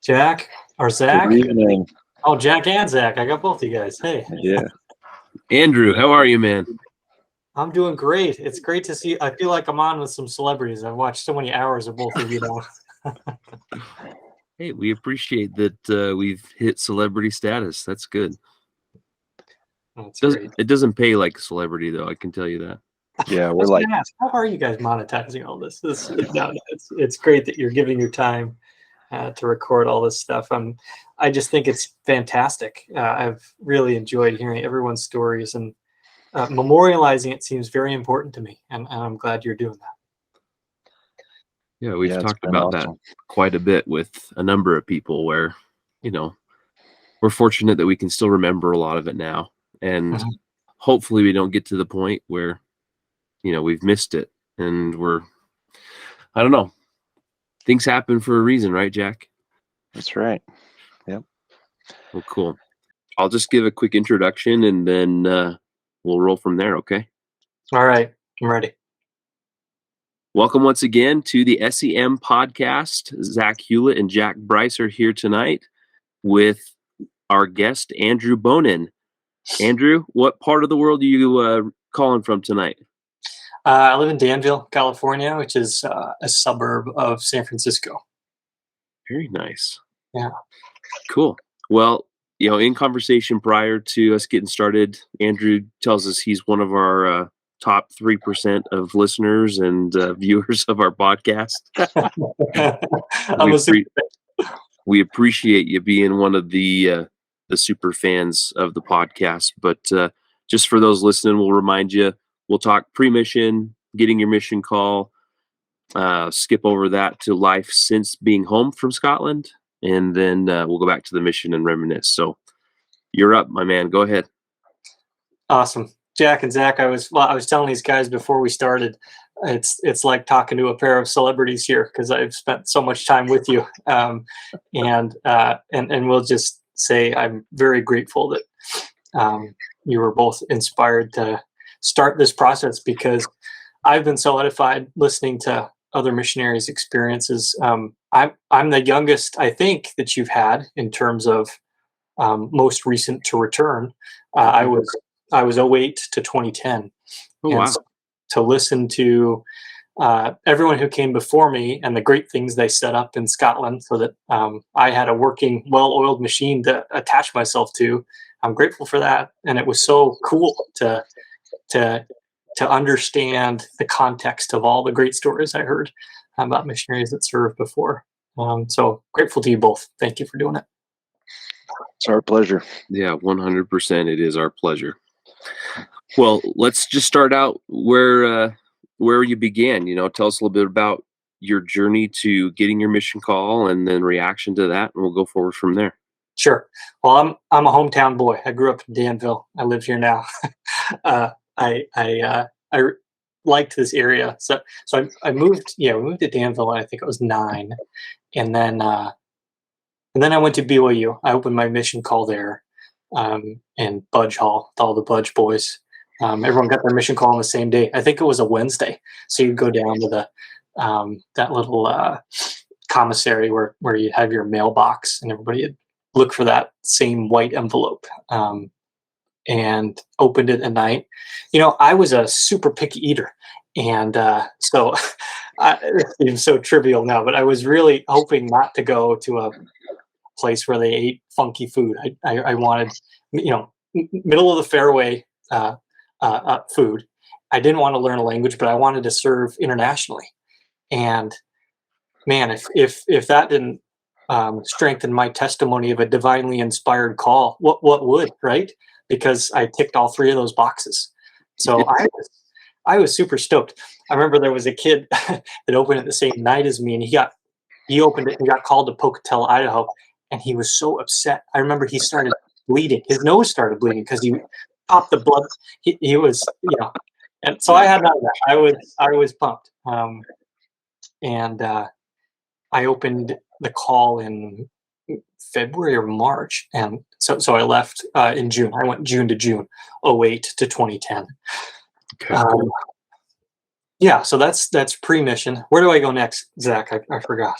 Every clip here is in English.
Jack or Zach? Good evening. Oh, Jack and Zach. I got both of you guys. Hey. Yeah. Andrew, how are you, man? I'm doing great. It's great to see. I feel like I'm on with some celebrities. I've watched so many hours of both of you now. Hey, we appreciate that we've hit celebrity status. That's good. That's great. It doesn't pay like a celebrity, though. I can tell you that. Yeah, we're like, how are you guys monetizing all this? It's great that you're giving your time to record all this stuff. I just think it's fantastic. I've really enjoyed hearing everyone's stories, and memorializing it seems very important to me, and I'm glad you're doing that. Yeah, we've talked about that quite a bit with a number of people where, we're fortunate that we can still remember a lot of it now. And hopefully we don't get to the point where, we've missed it and I don't know. Things happen for a reason, right, Jack? That's right. Yep. Well, cool. I'll just give a quick introduction and then we'll roll from there, okay? All right. I'm ready. Welcome once again to the S.E.M podcast. Zack, Hewlett, and Jack Bryce are here tonight with our guest, Andrew Bonin. Andrew, what part of the world are you calling from tonight? I live in Danville, California, which is a suburb of San Francisco. Very nice. Yeah. Cool. Well, in conversation prior to us getting started, Andrew tells us he's one of our top 3% of listeners and viewers of our podcast. We appreciate you being one of the super fans of the podcast. But just for those listening, we'll remind you, we'll talk pre-mission, getting your mission call, skip over that to life since being home from Scotland, and then we'll go back to the mission and reminisce. So you're up, my man. Go ahead. Awesome. Jack and Zach, I was telling these guys before we started, it's like talking to a pair of celebrities here because I've spent so much time with you, and we'll just say I'm very grateful that you were both inspired to start this process, because I've been so edified listening to other missionaries' experiences. I'm the youngest, I think, that you've had in terms of most recent to return. I was 08 to 2010. Oh, wow. So to listen to everyone who came before me and the great things they set up in Scotland so that I had a working, well-oiled machine to attach myself to. I'm grateful for that. And it was so cool to understand the context of all the great stories I heard about missionaries that served before. So grateful to you both. Thank you for doing it. It's our pleasure. Yeah, 100%. It is our pleasure. Well, let's just start out where you began. Tell us a little bit about your journey to getting your mission call and then reaction to that, and we'll go forward from there. Sure. Well, I'm a hometown boy. I grew up in Danville. I live here now. I liked this area, so I moved. Yeah, we moved to Danville when I think I was 9, and then I went to BYU. I opened my mission call there. And Budge Hall with all the Budge boys. Everyone got their mission call on the same day. I think it was a Wednesday. So you'd go down to the that little commissary where you'd have your mailbox, and everybody would look for that same white envelope and opened it at night. I was a super picky eater, and so it seems so trivial now, but I was really hoping not to go to a place where they ate funky food. I wanted, middle of the fairway food. I didn't want to learn a language, but I wanted to serve internationally. And man, if that didn't strengthen my testimony of a divinely inspired call, what would, right? Because I ticked all 3 of those boxes. So I was super stoked. I remember there was a kid that opened it the same night as me, and he opened it and got called to Pocatello, Idaho. And he was so upset. I remember he started bleeding. His nose started bleeding because he popped the blood. He was, and so I had none of that. I was pumped. And I opened the call in February or March, and so I left in June. I went June to June, 08 to 2010. Okay. Yeah, so that's pre-mission. Where do I go next, Zach? I forgot.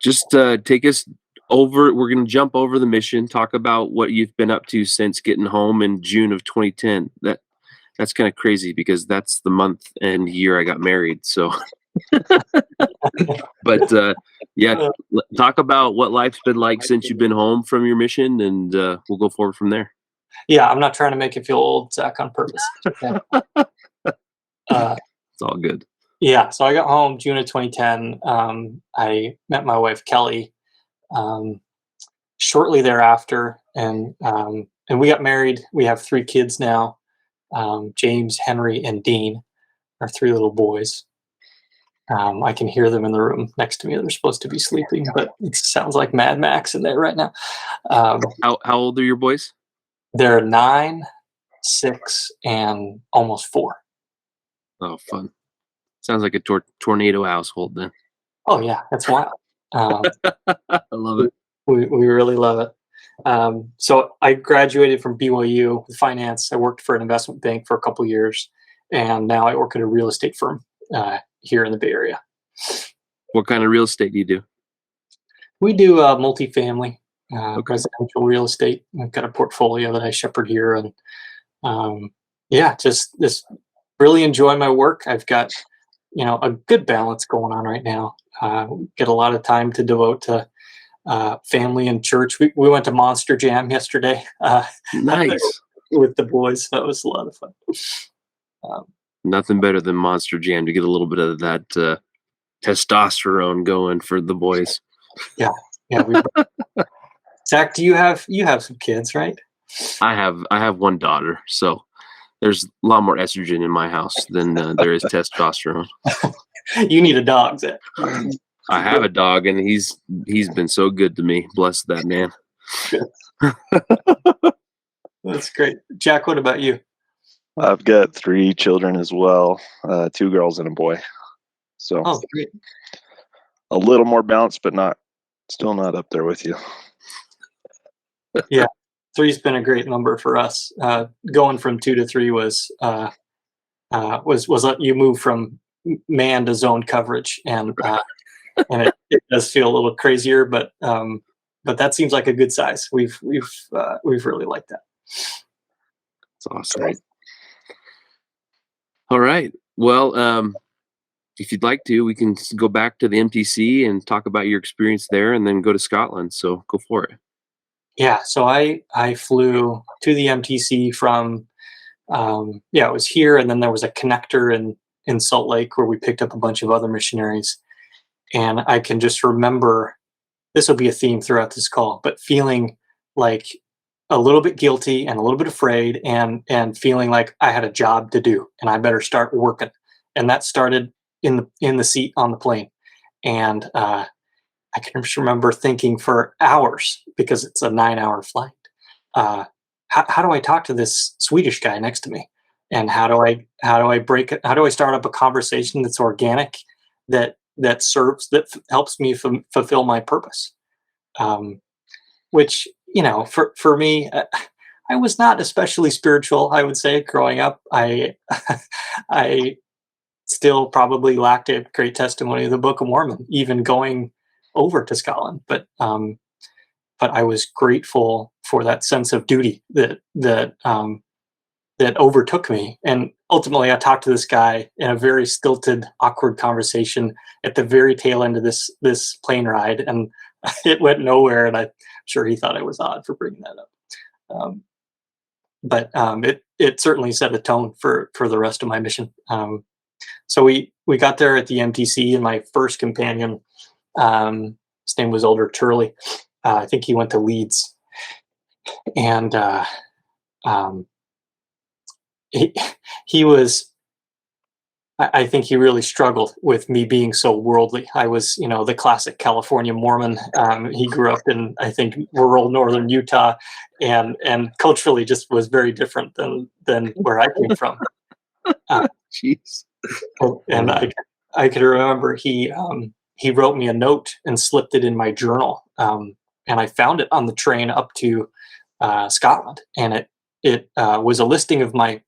Just take us we're going to jump over the mission, talk about what you've been up to since getting home in June of 2010. That's kind of crazy because that's the month and year I got married. So, but talk about what life's been like since you've been home from your mission, and we'll go forward from there. Yeah, I'm not trying to make you feel old, Zack, on purpose. It's all good. Yeah, so I got home June of 2010. I met my wife Kelly shortly thereafter, and we got married. We have 3 kids now: James, Henry, and Dean, our 3 little boys. I can hear them in the room next to me. They're supposed to be sleeping, but it sounds like Mad Max in there right now. How old are your boys? They're 9, 6, and almost 4. Oh, fun. Sounds like a tornado household then. Oh, yeah, that's wild. I love it. We really love it. So I graduated from BYU with finance. I worked for an investment bank for a couple years, and now I work at a real estate firm here in the Bay Area. What kind of real estate do you do? We do multifamily, residential real estate. I've got a portfolio that I shepherd here, and just really enjoy my work. I've got a good balance going on right now. Get a lot of time to devote to family and church. We went to Monster Jam yesterday. Nice. With the boys. That was a lot of fun. Nothing better than Monster Jam to get a little bit of that testosterone going for the boys. Yeah. Zack, you have some kids, right? I have one daughter, so there's a lot more estrogen in my house than there is testosterone. You need a dog, Zack. I have a dog, and he's been so good to me. Bless that man. That's great. Jack, what about you? I've got 3 children as well, 2 girls and a boy. So great. A little more balanced, but still not up there with you. Yeah, 3's been a great number for us. Going from 2 to 3 was you move from man to zone coverage, and it does feel a little crazier, but that seems like a good size. We've really liked that. It's awesome. Right. All right. Well, if you'd like to, we can go back to the MTC and talk about your experience there, and then go to Scotland. So go for it. Yeah. So I flew to the MTC from it was here, and then there was a connector in Salt Lake where we picked up a bunch of other missionaries. And I can just remember, this will be a theme throughout this call, but feeling like a little bit guilty and a little bit afraid, and feeling like I had a job to do and I better start working. And that started in the seat on the plane. And I can just remember thinking for hours, because it's a 9-hour flight, how do I talk to this Swedish guy next to me? And how do I start up a conversation that's organic, that helps me fulfill my purpose? Which, for me, I was not especially spiritual, I would say, growing up. I still probably lacked a great testimony of the Book of Mormon, even going over to Scotland. But I was grateful for that sense of duty that overtook me. And ultimately, I talked to this guy in a very stilted, awkward conversation at the very tail end of this plane ride, and it went nowhere. And I'm sure he thought I was odd for bringing that up. But it certainly set a tone for the rest of my mission. So we got there at the MTC, and my first companion, his name was Elder Turley. I think he went to Leeds, and he was. I think he really struggled with me being so worldly. I was, the classic California Mormon. He grew up in, I think, rural northern Utah, and culturally just was very different than where I came from. Jeez. And I could remember he wrote me a note and slipped it in my journal, and I found it on the train up to Scotland, and it was a listing of my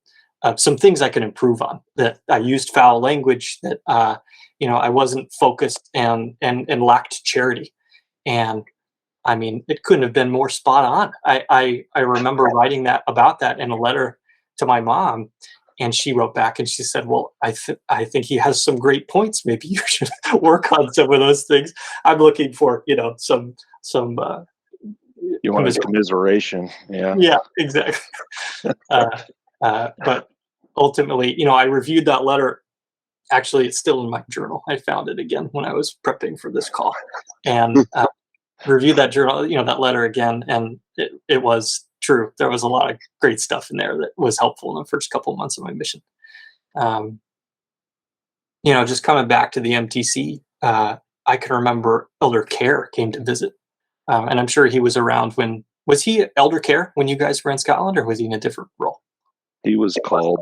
some things I could improve on. That I used foul language, that I wasn't focused and lacked charity, and I mean, it couldn't have been more spot on. I remember writing about that in a letter to my mom, and she wrote back and she said, "Well, I think he has some great points. Maybe you should work on some of those things." I'm looking for some You wanted commiseration, yeah. Yeah, exactly. But ultimately, I reviewed that letter. Actually, it's still in my journal. I found it again when I was prepping for this call, and reviewed that journal, that letter again, and it was true. There was a lot of great stuff in there that was helpful in the first couple of months of my mission. Just coming back to the MTC, I can remember Elder Care came to visit, and I'm sure he was around when. Was he Elder Care when you guys were in Scotland, or was he in a different role? He was called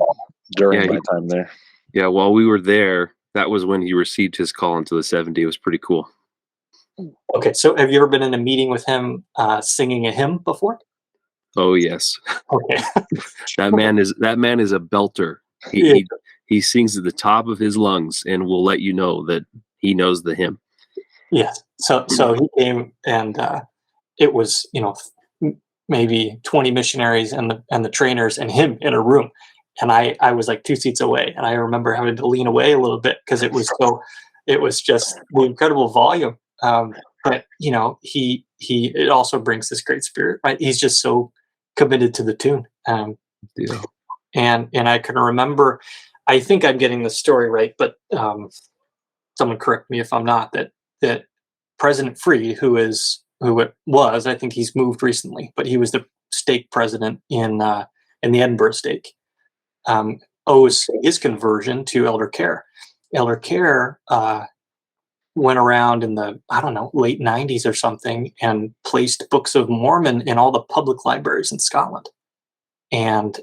during my time there. Yeah, while we were there, that was when he received his call into the 70. It was pretty cool. Okay, so have you ever been in a meeting with him singing a hymn before? Oh yes. Okay. that man is a belter. He sings at the top of his lungs and will let you know that he knows the hymn. Yes. So he came, and it was maybe 20 missionaries and the trainers and him in a room, and I was like 2 seats away, and I remember having to lean away a little bit because it was just the incredible volume. But it also brings this great spirit, right? He's just so committed to the tune. Yeah. And I can remember, I think I'm getting the story right, but someone correct me if I'm not, that President Fried, who it was, I think he's moved recently, but he was the stake president in the Edinburgh stake, owes his conversion to Elder Care. Elder Care went around in the, late 90s or something, and placed Books of Mormon in all the public libraries in Scotland. And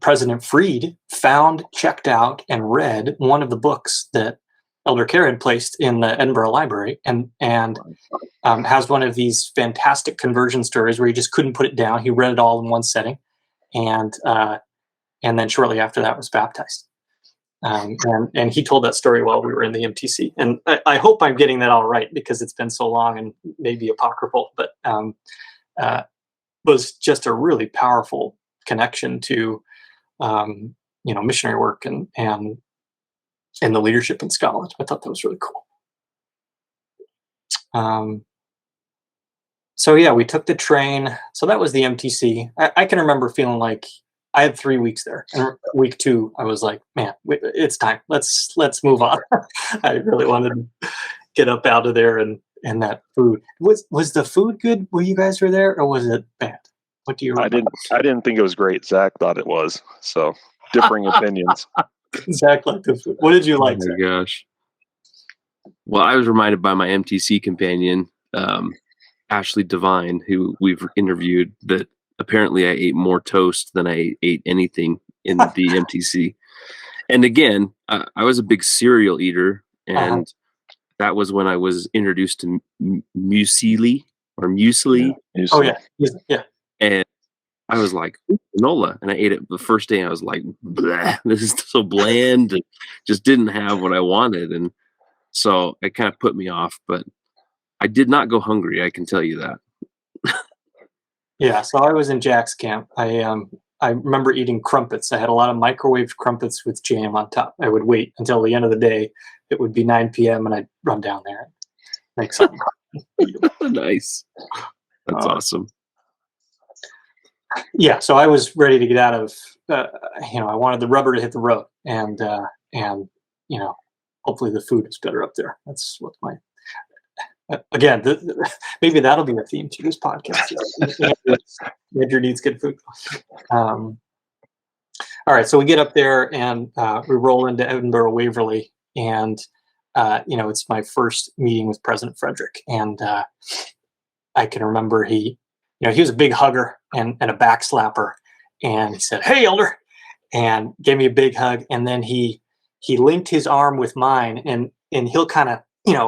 President Fried found, checked out, and read one of the books that Elder Care had placed in the Edinburgh Library, and has one of these fantastic conversion stories where he just couldn't put it down. He read it all in one setting, and then shortly after that was baptized. And he told that story while we were in the MTC. And I hope I'm getting that all right, because it's been so long and maybe apocryphal, but was just a really powerful connection to missionary work and the leadership in Scotland. I thought that was really cool. So yeah, we took the train. So that was the MTC. I can remember feeling like I had 3 weeks there, and week 2, I was like, man, it's time. Let's move on. I really wanted to get up out of there, and that food was the food good when you guys were there, or was it bad? What do you remember? I didn't think it was great. Zach thought it was. So differing opinions. Zach liked the food. What did you like? Oh my gosh. Well, I was reminded by my MTC companion, Ashley Devine, who we've interviewed, that apparently I ate more toast than I ate anything in the MTC. And again, I was a big cereal eater, and that was when I was introduced to muesli. Yeah. Oh yeah. And I was like, granola. And I ate it the first day. I was like, bleh, this is so bland. And just didn't have what I wanted. And so it kind of put me off, but I did not go hungry. I can tell you that. Yeah. So I was in Jack's camp. I remember eating crumpets. I had a lot of microwaved crumpets with jam on top. I would wait until the end of the day. It would be 9 p.m. and I'd run down there and make something. Nice. That's awesome. Yeah, so I was ready to get out of. I wanted the rubber to hit the road, and hopefully the food is better up there. That's what my. Again, maybe that'll be a theme to this podcast. Andrew needs good food. All right, so we get up there and we roll into Edinburgh Waverley, and it's my first meeting with President Fredrick, and I can remember he was a big hugger and a backslapper, and he said, "Hey, Elder," and gave me a big hug, and then he linked his arm with mine, and he'll kind of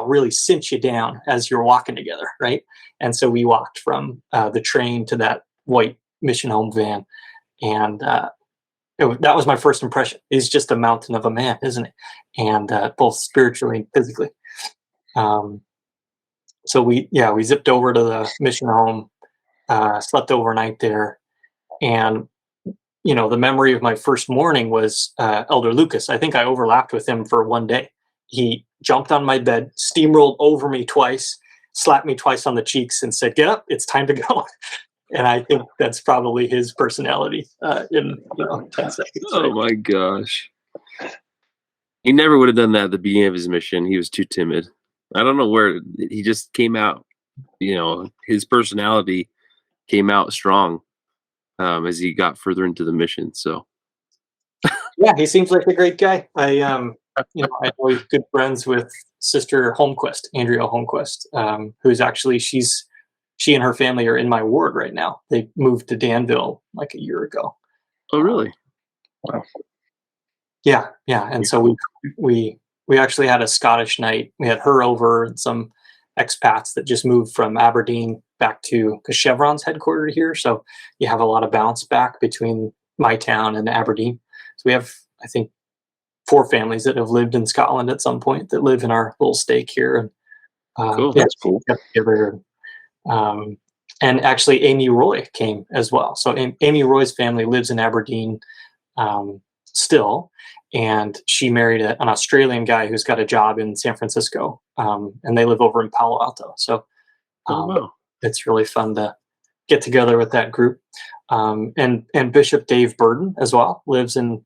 really cinch you down as you're walking together, right? And so we walked from the train to that white mission home van, and that was my first impression. He's just a mountain of a man, isn't he? And both spiritually and physically. so we zipped over to the mission home, slept overnight there, and the memory of my first morning was Elder Lucas. I think I overlapped with him for one day. He jumped on my bed, steamrolled over me twice, slapped me twice on the cheeks, and said, "Get up, it's time to go." And I think that's probably his personality in 10 seconds. Oh my gosh. He never would have done that at the beginning of his mission. He was too timid. I don't know where he just came out. His personality came out strong as he got further into the mission. So yeah, he seems like a great guy. I know he's good friends with Sister Holmquist, Andrea Holmquist, who's actually she and her family are in my ward right now. They moved to Danville like a year ago. Oh, really? Wow. Yeah. And so we actually had a Scottish night. We had her over and some expats that just moved from Aberdeen back to, because Chevron's headquartered here. So you have a lot of bounce back between my town and Aberdeen. So we have, I think, 4 families that have lived in Scotland at some point that live in our little stake here. And cool. That's cool. And actually, Amy Roy came as well. So Amy Roy's family lives in Aberdeen still, and she married an Australian guy who's got a job in San Francisco, and they live over in Palo Alto. So wow. It's really fun to get together with that group. And Bishop Dave Burden as well lives in.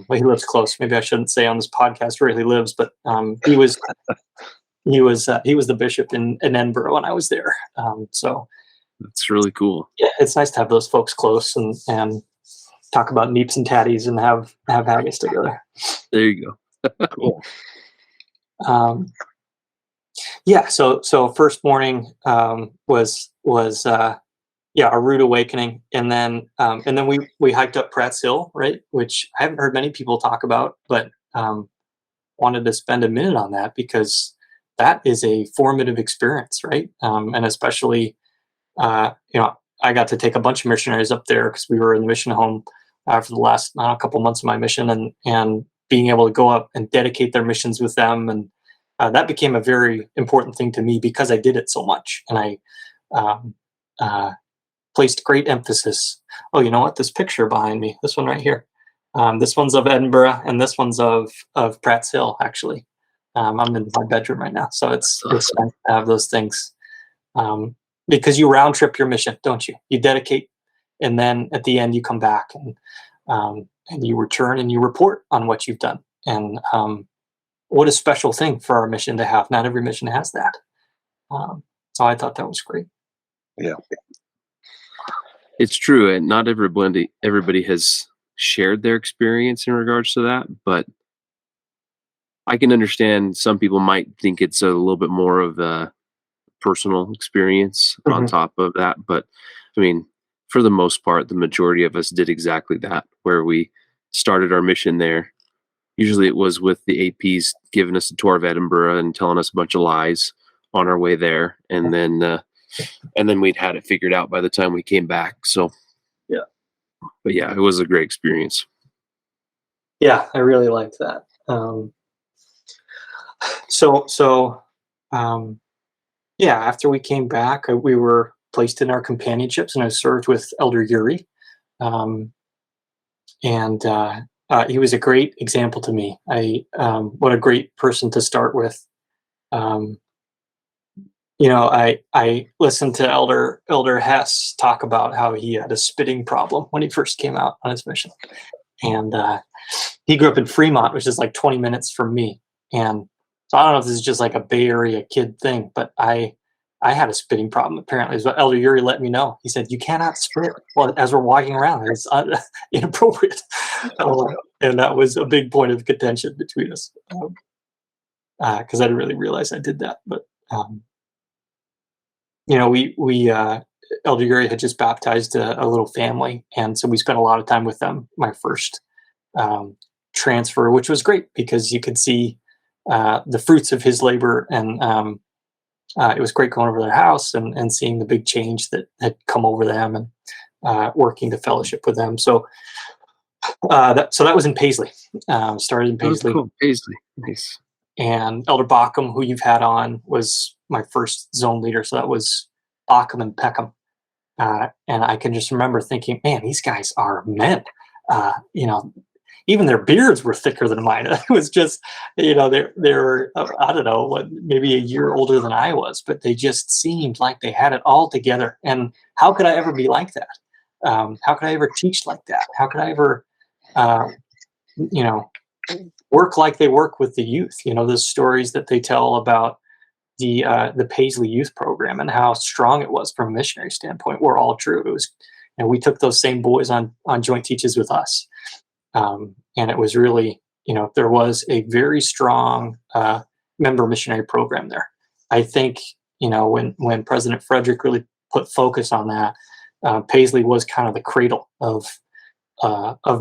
He lives close. Maybe I shouldn't say on this podcast where he lives, but he was. He was the bishop in Edinburgh when I was there. So that's really cool. Yeah, it's nice to have those folks close and talk about neeps and tatties and have haggis together. There you go. Cool. Yeah. So first morning was a rude awakening, and then we hiked up Pratt's Hill, right? Which I haven't heard many people talk about, but wanted to spend a minute on that because that is a formative experience, right? And especially, I got to take a bunch of missionaries up there because we were in the mission home for the last couple months of my mission, and being able to go up and dedicate their missions with them, and that became a very important thing to me because I did it so much, and I placed great emphasis. Oh, you know what? This picture behind me, this one right here, this one's of Edinburgh, and this one's of Pratt's Hill, actually. I'm in my bedroom right now, so it's nice to have those things because you round trip your mission, don't you? You dedicate, and then at the end you come back and you return and you report on what you've done. And what a special thing for our mission to have. Not every mission has that, so I thought that was great. Yeah, it's true, and not everybody has shared their experience in regards to that, but I can understand some people might think it's a little bit more of a personal experience on top of that. But I mean, for the most part, the majority of us did exactly that, where we started our mission there. Usually it was with the APs giving us a tour of Edinburgh and telling us a bunch of lies on our way there. And then we'd had it figured out by the time we came back. So, yeah. But yeah, it was a great experience. Yeah, I really liked that. After we came back, we were placed in our companionships, and I served with Elder Yuri. He was a great example to me. What a great person to start with. I listened to Elder Hess talk about how he had a spitting problem when he first came out on his mission. And he grew up in Fremont, which is like 20 minutes from me. And so I don't know if this is just like a Bay Area kid thing, but I had a spitting problem, apparently, is what Elder Yuri let me know. He said, "You cannot spit as we're walking around. It's inappropriate." And that was a big point of contention between us because I didn't really realize I did that. But, Elder Yuri had just baptized a little family, and so we spent a lot of time with them my first transfer, which was great because you could see the fruits of his labor, and it was great going over their house and seeing the big change that had come over them, and working to fellowship with them. So that was in Paisley. Started in Paisley. Oh, cool. Paisley, nice. and Elder Bockham, who you've had on, was my first zone leader. So that was Bockham and Peckham. And I can just remember thinking, man, these guys are men. Even their beards were thicker than mine. It was just, they were, I don't know, maybe a year older than I was, but they just seemed like they had it all together. And how could I ever be like that? How could I ever teach like that? How could I ever, work like they work with the youth? The stories that they tell about the Paisley Youth Program and how strong it was from a missionary standpoint were all true. It was, we took those same boys on joint teaches with us. And it was really, there was a very strong member missionary program there. I think, when President Fredrick really put focus on that, Paisley was kind of the cradle of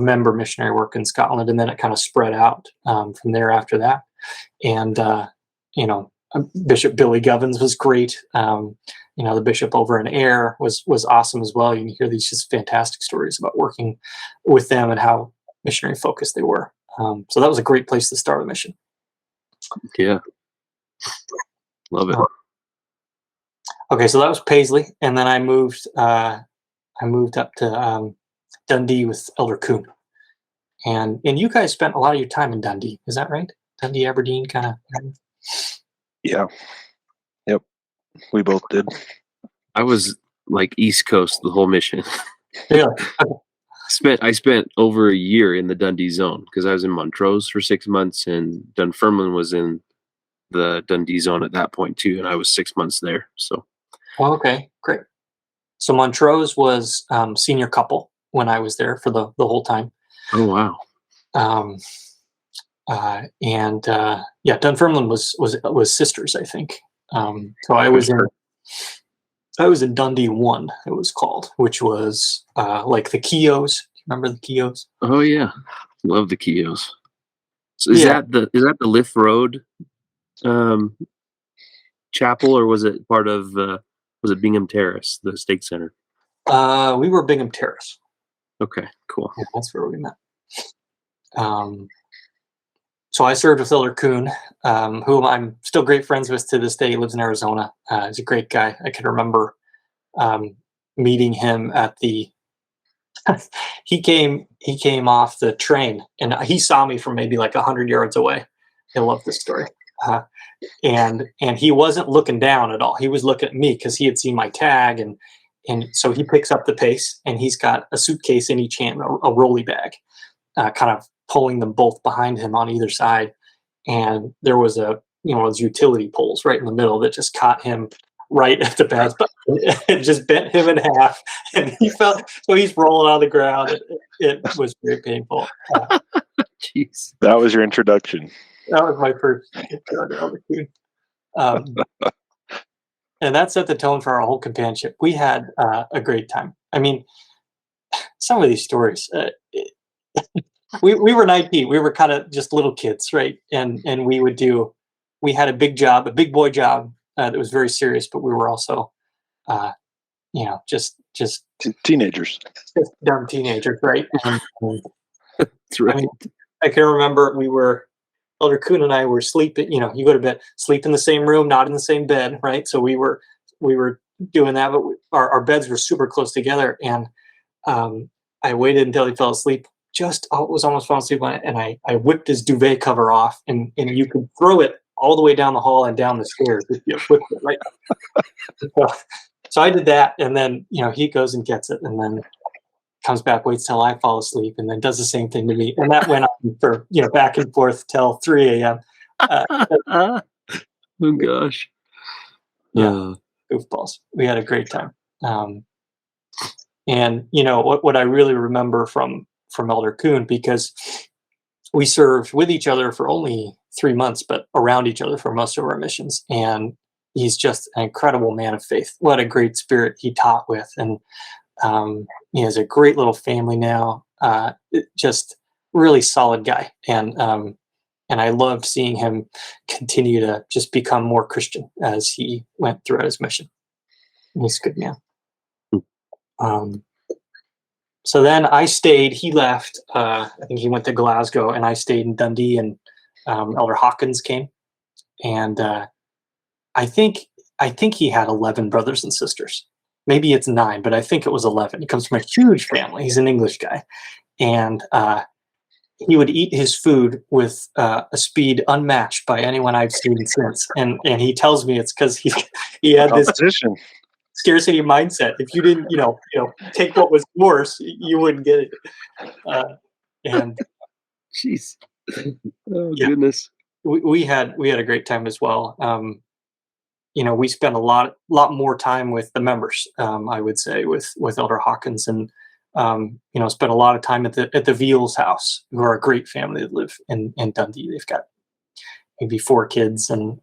member missionary work in Scotland, and then it kind of spread out from there after that. And Bishop Billy Govins was great. The bishop over in Ayr was awesome as well. You hear these just fantastic stories about working with them and how missionary focused they were. So that was a great place to start a mission. Yeah. Love it. Okay, so that was Paisley, and then I moved up to Dundee with Elder Kuhn. And you guys spent a lot of your time in Dundee, is that right? Dundee, Aberdeen, kind of. Yeah. Yep. We both did. I was like East Coast the whole mission. Yeah. I spent over a year in the Dundee zone because I was in Montrose for 6 months, and Dunfermline was in the Dundee zone at that point too, and I was 6 months there. So. Oh, okay, great. So Montrose was senior couple when I was there for the whole time. Oh wow. Dunfermline was sisters, I think. So I was in Dundee 1, it was called, which was like the Keoghs. Remember the Keoghs? Oh yeah, love the Keoghs. So is that the Liff Road chapel, or was it part of was it Bingham Terrace, the Stake Center? We were Bingham Terrace. Okay, cool. Yeah, that's where we met. So I served with Elder Kuhn, whom I'm still great friends with to this day. He lives in Arizona. He's a great guy. I can remember meeting him at the. He came off the train, and he saw me from maybe like 100 yards away. I love this story. And he wasn't looking down at all. He was looking at me because he had seen my tag, and so he picks up the pace, and he's got a suitcase in each hand, a rolly bag, kind of pulling them both behind him on either side. And there was those utility poles right in the middle that just caught him right at the pass button. It just bent him in half, and he fell. So he's rolling on the ground. It was very painful. Jeez, that was your introduction. That was my first encounter on the Kuhn. And that set the tone for our whole companionship. We had a great time. I mean, some of these stories. We were 19. We were kind of just little kids, right? And we had a big job, a big boy job that was very serious, but we were also, just teenagers, just dumb teenagers, right? That's right. I mean, I can remember Elder Kuhn and I were sleeping. You go to bed, sleep in the same room, not in the same bed, right? So we were doing that, but our beds were super close together, and I waited until he fell asleep. Was almost falling asleep on it, and I whipped his duvet cover off, and you could throw it all the way down the hall and down the stairs if you whipped it, right? So I did that, and then he goes and gets it, and then comes back, waits till I fall asleep, and then does the same thing to me, and that went on for back and forth till 3 a.m. Oh gosh, yeah, goofballs. We had a great time, and what I really remember from Elder Kuhn, because we served with each other for only 3 months, but around each other for most of our missions. And he's just an incredible man of faith. What a great spirit he taught with. And he has a great little family now, just really solid guy. And I loved seeing him continue to just become more Christian as he went throughout his mission. He's a good man. So then I stayed. He left. I think he went to Glasgow, and I stayed in Dundee. And Elder Hawkins came, and I think he had 11 brothers and sisters. Maybe it's 9, but I think it was 11. He comes from a huge family. He's an English guy, and he would eat his food with a speed unmatched by anyone I've seen since. And he tells me it's because he had this Competition. scarcity mindset. If you didn't, take what was yours, you wouldn't get it. And Jeez. Oh, Yeah. goodness. we had a great time as well. We spent a lot more time with the members. I would say with Elder Hawkins, and spent a lot of time at the Veals house, who are a great family that live in Dundee. They've got maybe 4 kids, and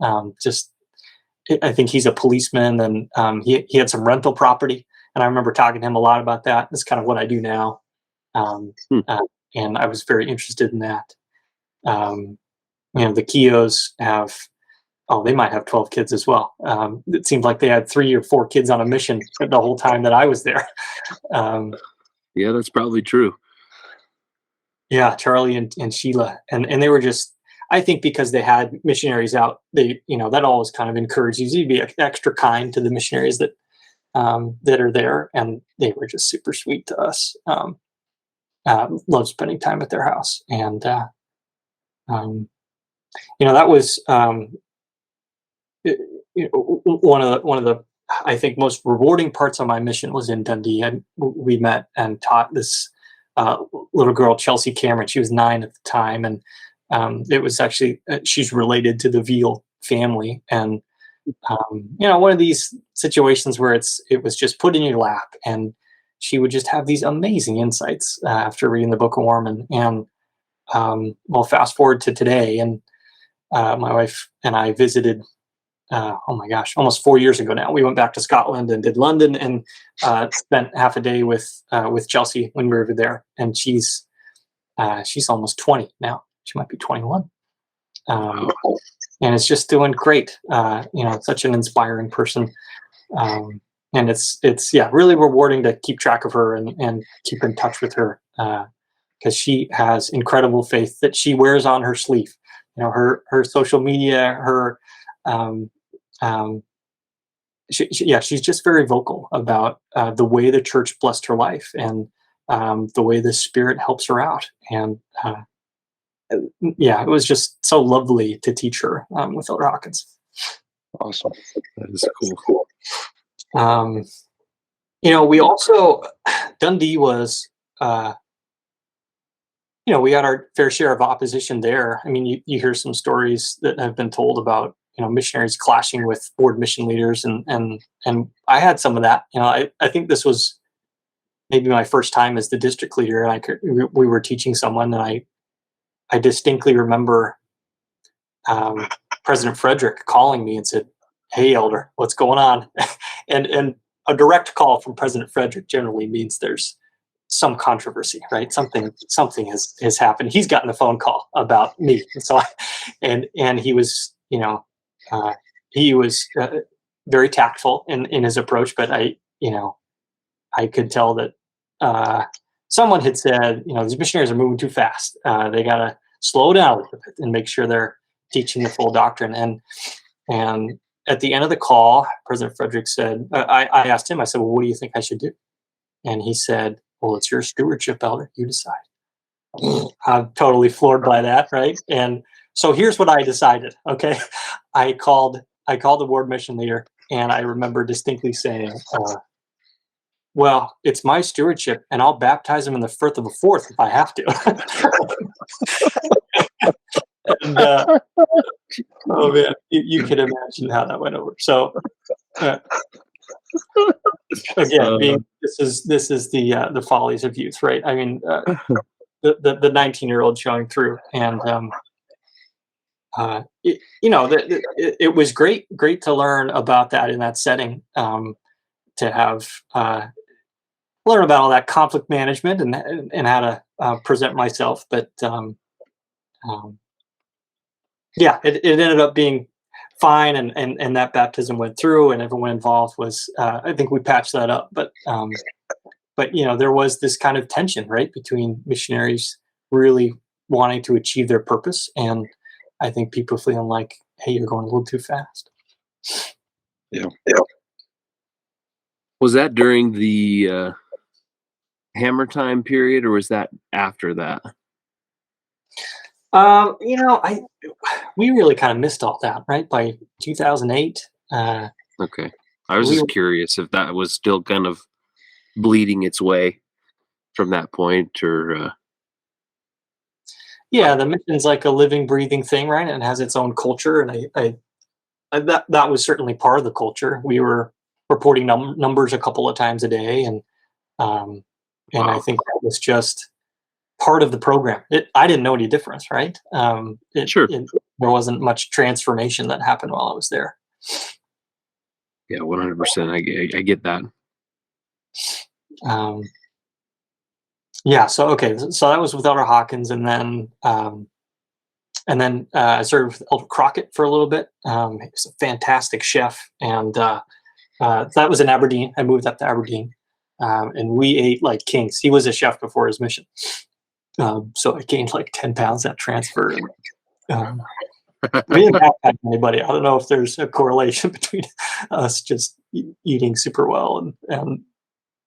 I think he's a policeman, and he had some rental property, and I remember talking to him a lot about that. That's kind of what I do now, and I was very interested in that. The Keoghs have. Oh, they might have 12 kids as well. It seemed like they had 3 or 4 kids on a mission the whole time that I was there. Yeah, that's probably true. Yeah, Charlie and Sheila. And they were just, I think because they had missionaries out, that always kind of encourages you to be extra kind to the missionaries that are there. And they were just super sweet to us. Love spending time at their house. And, that was, one of the I think most rewarding parts of my mission was in Dundee. And we met and taught this little girl, Chelsea Cameron. She was 9 at the time, and it was actually she's related to the Veal family. And one of these situations where it was just put in your lap, and she would just have these amazing insights after reading the Book of Mormon. And fast forward to today, and my wife and I visited. Oh my gosh, almost 4 years ago now. We went back to Scotland and did London, and spent half a day with Chelsea when we were there. And she's almost 20 now. She might be 21. And it's just doing great. Such an inspiring person. And it's really rewarding to keep track of her and keep in touch with her, because she has incredible faith that she wears on her sleeve. Her social media, her she's just very vocal about the way the church blessed her life, and the way the Spirit helps her out. And it was just so lovely to teach her with Elder Hawkins. Awesome. That is cool. We also, Dundee was, we had our fair share of opposition there. I mean, you hear some stories that have been told about missionaries clashing with board mission leaders, and I had some of that. I think this was maybe my first time as the district leader, and we were teaching someone, and I distinctly remember President Fredrick calling me and said, "Hey, Elder, what's going on?" and a direct call from President Fredrick generally means there's some controversy, right? Something has happened. He's gotten a phone call about me, and he was, very tactful in his approach, but I could tell that someone had said, these missionaries are moving too fast. They got to slow down a little bit and make sure they're teaching the full doctrine. And at the end of the call, President Fredrick said, I asked him, I said, "Well, what do you think I should do?" And he said, "Well, it's your stewardship, Elder. You decide." I'm totally floored by that, right? And so here's what I decided. Okay, I called the board mission leader, and I remember distinctly saying, "Well, it's my stewardship, and I'll baptize him in the Firth of the Forth if I have to." And, oh man, you can imagine how that went over. So again, this is the follies of youth, right? I mean, the 19-year-old showing through, and it was great to learn about that in that setting, to have learn about all that conflict management and how to present myself. But it ended up being fine, and that baptism went through, and everyone involved was, I think we patched that up. But there was this kind of tension, right, between missionaries really wanting to achieve their purpose, and I think people feeling like, hey, you're going a little too fast. Yeah. Was that during the hammer time period, or was that after that? We really kind of missed all that, right? By 2008. Okay. I was We just were- curious if that was still kind of bleeding its way from that point, or Yeah, the mission's like a living, breathing thing, right? And it has its own culture, and that was certainly part of the culture. We were reporting numbers a couple of times a day, and I Wow. think that was just part of the program. I didn't know any difference, right? Sure. There wasn't much transformation that happened while I was there. Yeah, 100%. I get that. Yeah. So okay. So that was with Elder Hawkins, and then I served with Elder Crockett for a little bit. He was a fantastic chef, and that was in Aberdeen. I moved up to Aberdeen, and we ate like kings. He was a chef before his mission, so I gained like 10 pounds that transfer. And, we didn't backpack anybody. I don't know if there's a correlation between us just eating super well and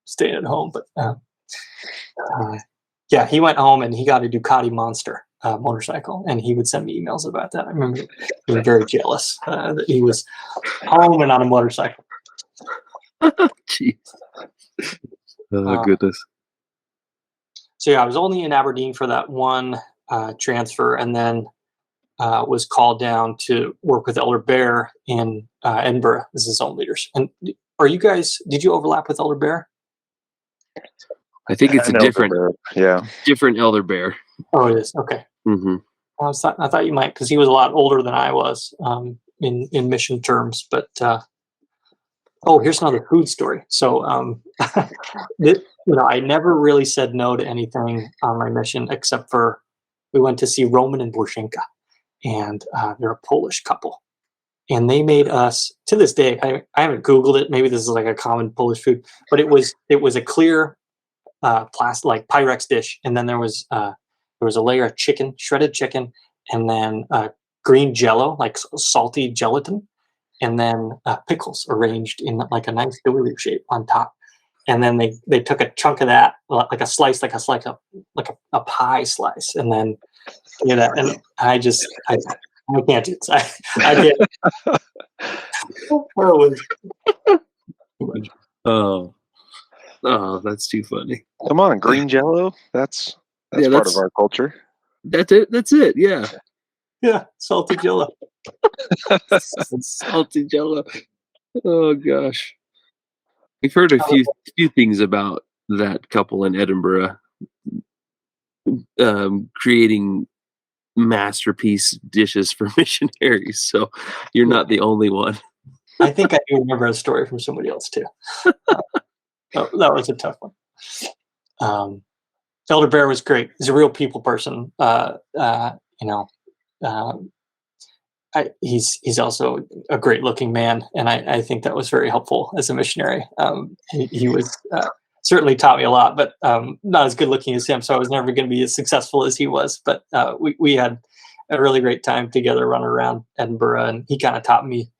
staying at home, but yeah, he went home and he got a Ducati Monster motorcycle, and he would send me emails about that. I remember being very jealous that he was home and on a motorcycle. Jeez. Oh, goodness. So yeah, I was only in Aberdeen for that one transfer, and then was called down to work with Elder Bear in Edinburgh as his own leaders. And did you overlap with Elder Bear? I think it's a different Elder Bear. Oh, it is. Okay. Mm-hmm. I thought you might, because he was a lot older than I was in mission terms. But here's another food story. So I never really said no to anything on my mission, except for we went to see Roman and Borshenka, and they're a Polish couple, and they made us, to this day, I haven't Googled it. Maybe this is like a common Polish food, but it was a clear plastic, like Pyrex dish, and then there was a layer of chicken, shredded chicken, and then green jello, like salty gelatin, and then pickles arranged in like a nice doily shape on top. And then they took a chunk of that, like a pie slice, and then and I can't do this. I can't. Oh, that's too funny. Come on, green jello. That's part of our culture. That's it. Yeah. Yeah, salty jello. Salty jello. Oh gosh. We've heard a few things about that couple in Edinburgh creating masterpiece dishes for missionaries. So you're not the only one. I think I do remember a story from somebody else too. That was a tough one. Elder Bear was great. He's a real people person. He's also a great looking man, and I think that was very helpful as a missionary. He was certainly taught me a lot, but not as good looking as him, so I was never going to be as successful as he was. But we had a really great time together running around Edinburgh, and he kind of taught me.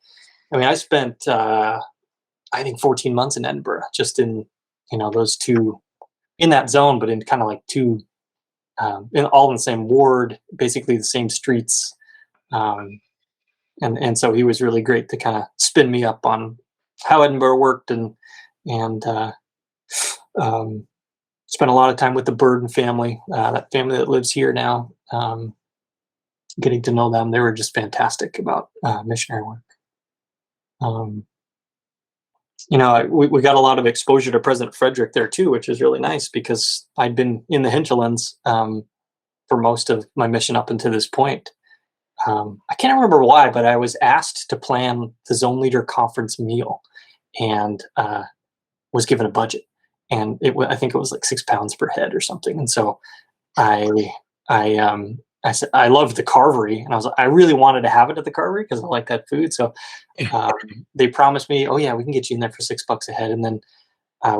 I mean, I spent I think 14 months in Edinburgh, just in those two, in that zone, but in kind of like two, all in the same ward, basically the same streets. And so he was really great to kind of spin me up on how Edinburgh worked, and spent a lot of time with the Burden family, that family that lives here now. Getting to know them, they were just fantastic about missionary work. We got a lot of exposure to President Fredrick there too, which is really nice, because I'd been in the hinterlands for most of my mission up until this point. I can't remember why, but I was asked to plan the Zone Leader Conference meal, and was given a budget, and I think it was like £6 per head or something. And so I said I loved the carvery, and I really wanted to have it at the carvery because I like that food. So they promised me, oh yeah, we can get you in there for $6 a head. And then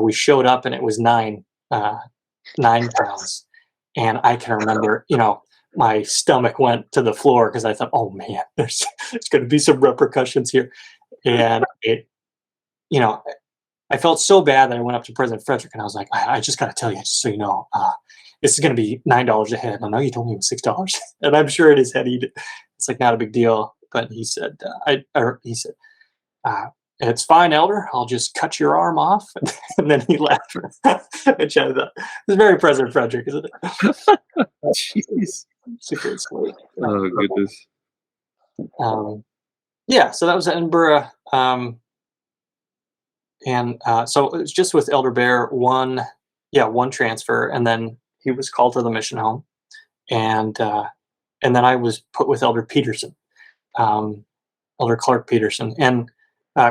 we showed up, and it was £9, and I can remember, my stomach went to the floor because I thought, oh man, there's going to be some repercussions here, and you know, I felt so bad that I went up to President Fredrick and I was like, I just got to tell you, just so you know, this is going to be $9 a head. I know you told me it was $6, and I'm sure in his head it's like not a big deal. But he said, it's fine, Elder. I'll just cut your arm off, and then he laughed. Which I thought, it's very President Fredrick, isn't it? Jeez. It's a great story. Oh goodness. Yeah, so that was Edinburgh. And so it was just with Elder Bear, one transfer, and then he was called to the mission home, and then I was put with Elder Peterson, Elder Clark Peterson, and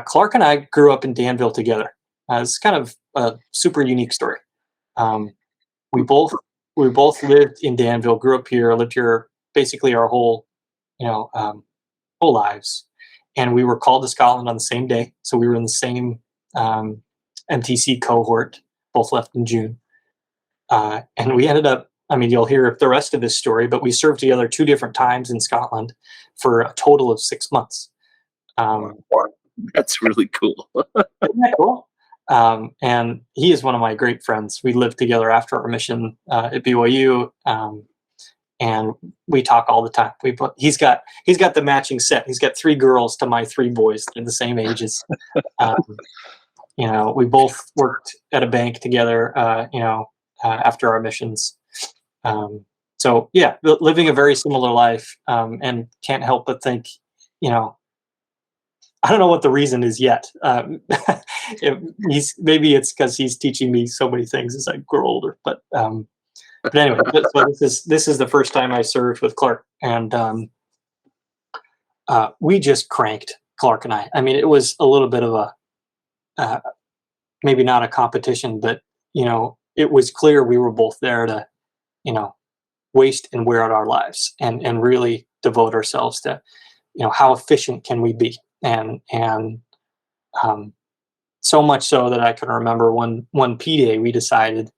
Clark and I grew up in Danville together. It's kind of a super unique story. We both lived in Danville, grew up here, lived here basically our whole lives, and we were called to Scotland on the same day, so we were in the same MTC cohort, both left in June. And we ended up, you'll hear the rest of this story, but we served together 2 different times in Scotland for a total of 6 months. That's really cool. Isn't that cool? And he is one of my great friends. We lived together after our mission at BYU, and we talk all the time. He's got the matching set. He's got 3 girls to my 3 boys. They're the same ages. We both worked at a bank together, after our missions. So yeah, living a very similar life, and can't help but think, I don't know what the reason is yet. Maybe it's because he's teaching me so many things as I grow older. But anyway, so this is the first time I served with Clark, and we just cranked, Clark and I. It was a little bit of a maybe not a competition, but it was clear we were both there to waste and wear out our lives and really devote ourselves to how efficient can we be, and so much so that I can remember one P-Day we decided,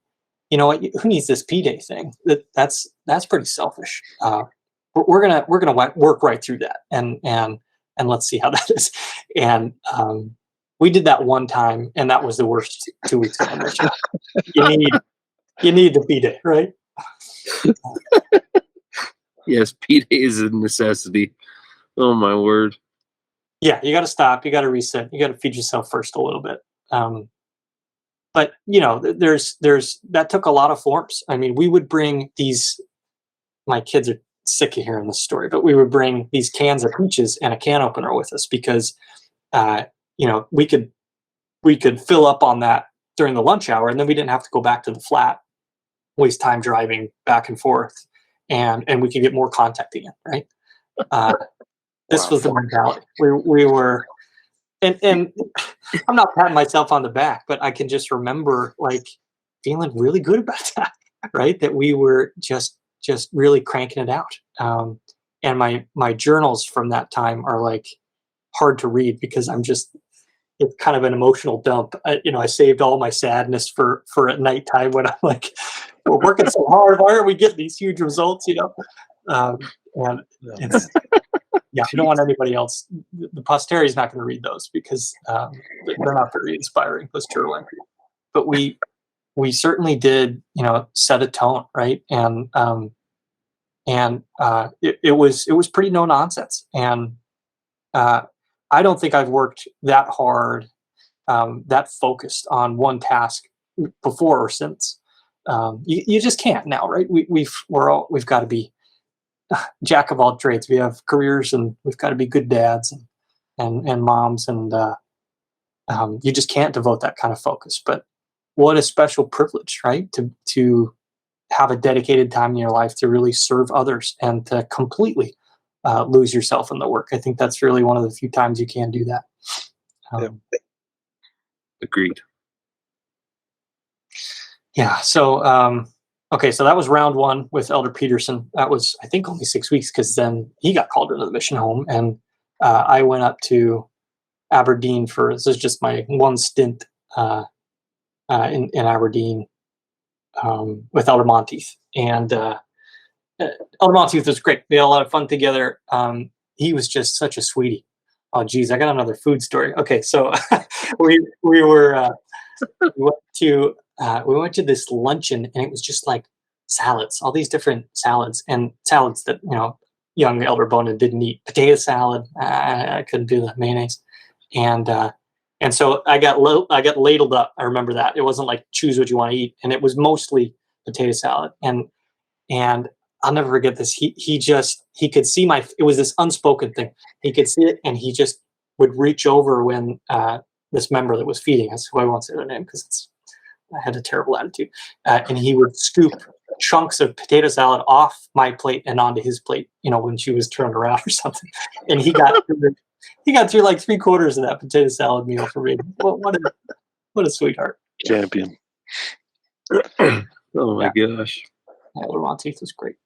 who needs this P-Day thing? That's pretty selfish. We're gonna work right through that, and let's see how that is. And we did that one time, and that was the worst 2 weeks of our mission. You need the P-Day, right? Yes, P-Day is a necessity. Oh my word. Yeah, you got to stop. You got to reset. You got to feed yourself first a little bit. But there's that took a lot of forms. We would bring these. My kids are sick of hearing this story, but we would bring these cans of peaches and a can opener with us because, we could fill up on that during the lunch hour, and then we didn't have to go back to the flat, waste time driving back and forth, and we could get more contact again, right? This was the mentality. We were, and I'm not patting myself on the back, but I can just remember feeling really good about that, right? That we were just really cranking it out. And my journals from that time are hard to read because it's kind of an emotional dump. I saved all my sadness for at nighttime when I'm we're working so hard. Why aren't we getting these huge results? And it's, yeah, I don't want anybody else. The posterity is not going to read those because they're not very inspiring. Let's true. But we certainly did, set a tone, right? And it was pretty no nonsense. And I don't think I've worked that hard, that focused on one task before or since. You just can't now, right? We've got to be jack of all trades. We have careers, and we've got to be good dads and moms, and you just can't devote that kind of focus. But what a special privilege, right? To have a dedicated time in your life to really serve others and to completely lose yourself in the work. I think that's really one of the few times you can do that. Agreed. Yeah. So, okay. So that was round 1 with Elder Peterson. That was, I think, only 6 weeks because then he got called into the mission home, and I went up to Aberdeen this is just my one stint in Aberdeen with Elder Monteith. And Elder Monteith was great. We had a lot of fun together. He was just such a sweetie. Oh, geez, I got another food story. Okay, so we were we went to this luncheon, and it was just like salads, all these different salads, and salads that young Elder Bonin didn't eat. Potato salad, I couldn't do the mayonnaise, and so I got ladled up. I remember that it wasn't like choose what you want to eat, and it was mostly potato salad, and I'll never forget this. He could see it was this unspoken thing. He could see it, and he just would reach over when this member that was feeding us, who I won't say their name because I had a terrible attitude, and he would scoop chunks of potato salad off my plate and onto his plate, when she was turned around or something. And he got through like 3/4 of that potato salad meal for me. What a sweetheart. Champion. Oh my gosh. Elder Monteith was great.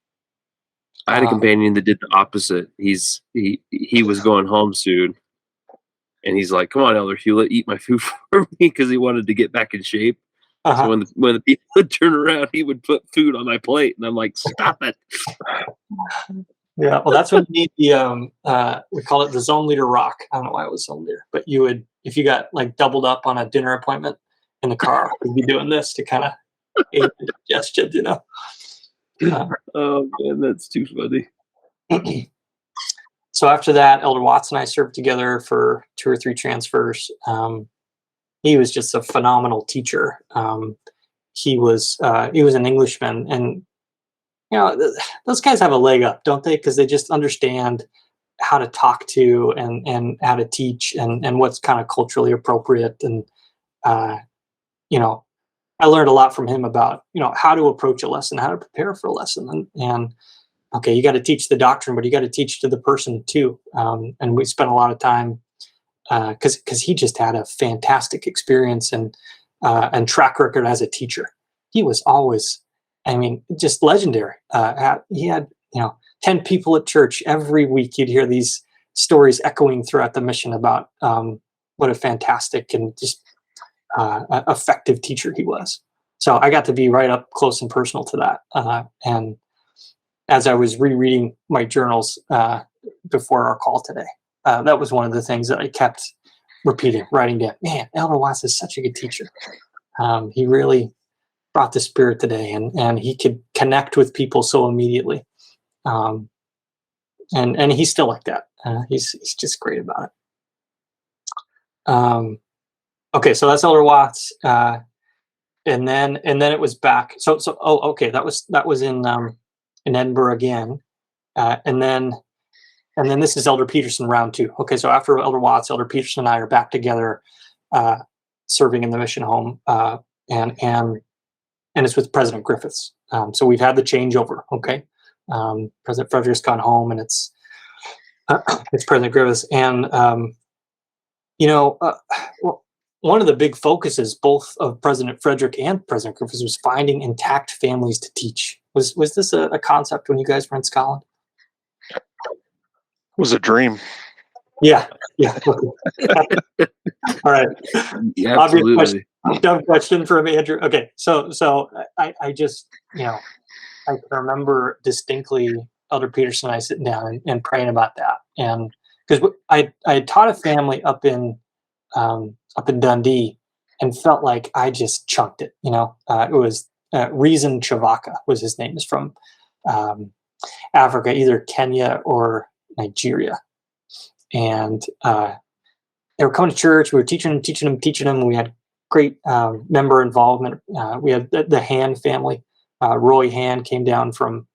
I had a companion that did the opposite. He was going home soon, and he's like, "Come on, Elder Hewlett, eat my food for me," because he wanted to get back in shape. So when the people would turn around, he would put food on my plate, and I'm like, "Stop it!" Yeah, well, that's when you need the we call it the zone leader rock. I don't know why it was zone leader, but you would, if you got like doubled up on a dinner appointment in the car, you'd be doing this to kind of aid the digestion, Oh man, that's too funny. So after that, Elder Watts and I served together for 2 or 3 transfers. He was just a phenomenal teacher. He was an Englishman, and those guys have a leg up, don't they? Because they just understand how to talk to and how to teach and what's kind of culturally appropriate. And I learned a lot from him about how to approach a lesson, how to prepare for a lesson, and okay, you got to teach the doctrine, but you got to teach to the person too. And we spent a lot of time because he just had a fantastic experience and track record as a teacher. He was always, just legendary. He had 10 people at church every week. You'd hear these stories echoing throughout the mission about what a fantastic and just effective teacher he was. So I got to be right up close and personal to that. And as I was rereading my journals before our call today, that was one of the things that I kept repeating, writing down. Man, Elder Watts is such a good teacher. He really brought the spirit today, and he could connect with people so immediately. And he's still like that. He's just great about it. Okay, so that's Elder Watts, and then it was back. Okay, that was in Edinburgh again, and then this is Elder Peterson round 2. Okay, so after Elder Watts, Elder Peterson and I are back together, serving in the mission home, and it's with President Griffiths. So we've had the changeover. Okay, President Fredrick's gone home, and it's President Griffiths, and one of the big focuses, both of President Fredrick and President Griffiths, was finding intact families to teach. Was this a concept when you guys were in Scotland? It was a dream. Yeah. Okay. All right. Yeah, absolutely. Dumb question from Andrew. Okay, so I just I can remember distinctly Elder Peterson and I sitting down and praying about that, and because I had taught a family up in Dundee and felt like I just chunked it. It was Reason Chavaka was his name. Is from Africa, either Kenya or Nigeria, and they were coming to church. We were teaching them. We had great member involvement. We had the Han family. Roy Han came down from.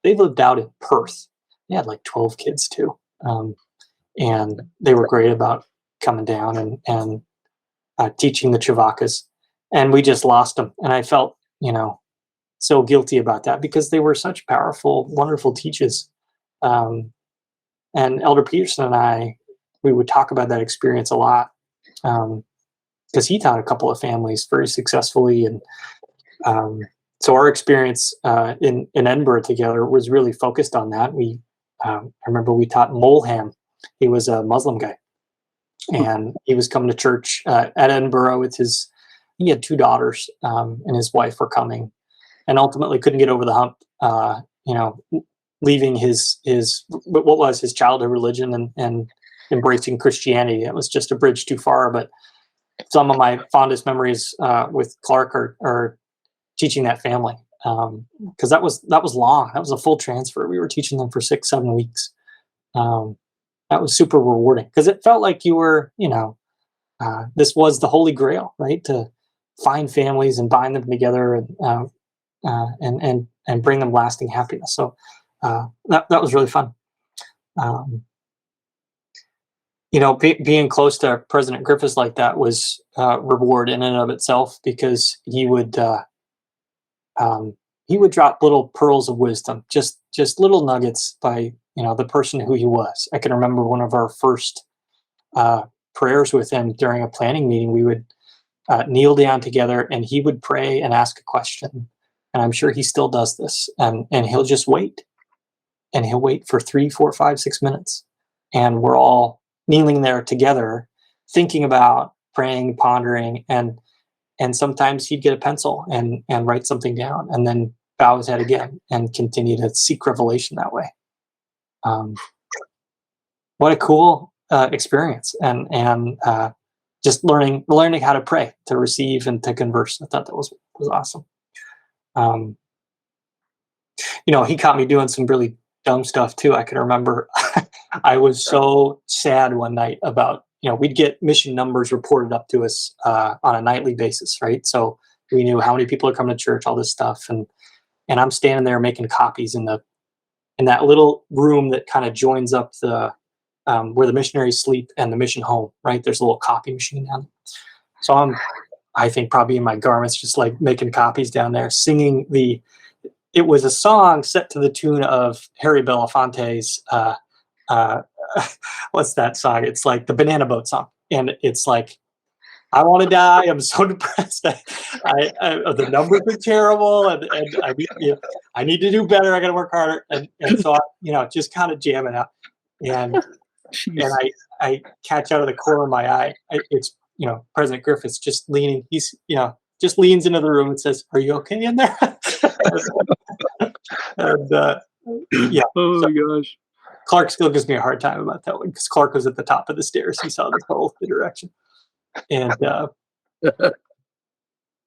They lived out in Perth. They had like 12 kids too, and they were great about coming down and teaching the Chavakas. And we just lost them, and I felt so guilty about that because they were such powerful, wonderful teachers. And Elder Peterson and I, we would talk about that experience a lot because he taught a couple of families very successfully. And so our experience in Edinburgh together was really focused on that. I remember we taught Molham. He was a Muslim guy, and he was coming to church at Edinburgh with he had 2 daughters, and his wife were coming, and ultimately couldn't get over the hump leaving his what was his childhood religion and embracing Christianity. It was just a bridge too far. But some of my fondest memories with Clark are teaching that family, because that was long. That was a full transfer. We were teaching them for 6-7 weeks. That was super rewarding because it felt like you were, this was the Holy Grail, right? To find families and bind them together and bring them lasting happiness. So that was really fun. Being close to President Griffiths like that was reward in and of itself, because he would drop little pearls of wisdom, just little nuggets by the person who he was. I can remember one of our first prayers with him during a planning meeting. We would kneel down together, and he would pray and ask a question. And I'm sure he still does this. And he'll just wait, and he'll wait for 3, 4, 5, 6 minutes, and we're all kneeling there together, thinking about praying, pondering, and sometimes he'd get a pencil and write something down, and then bow his head again and continue to seek revelation that way. What a cool experience, and just learning how to pray, to receive, and to converse. I thought that was awesome. He caught me doing some really dumb stuff too. I can remember I was so sad one night about, we'd get mission numbers reported up to us on a nightly basis, right? So we knew how many people are coming to church, all this stuff, and I'm standing there making copies in that little room that kind of joins up the where the missionaries sleep and the mission home, right? There's a little copy machine down there. So I think probably in my garments, just like making copies down there, singing it was a song set to the tune of Harry Belafonte's, what's that song? It's like the Banana Boat song. And it's like, I want to die. I'm so depressed. The numbers are terrible, and I need to do better. I got to work harder. And so, just kind of jamming out. And I catch out of the corner of my eye, it's, President Griffiths just leaning. He's, just leans into the room and says, "Are you okay in there?" and yeah. Oh my gosh. Clark still gives me a hard time about that one, because Clark was at the top of the stairs. He saw this whole interaction. And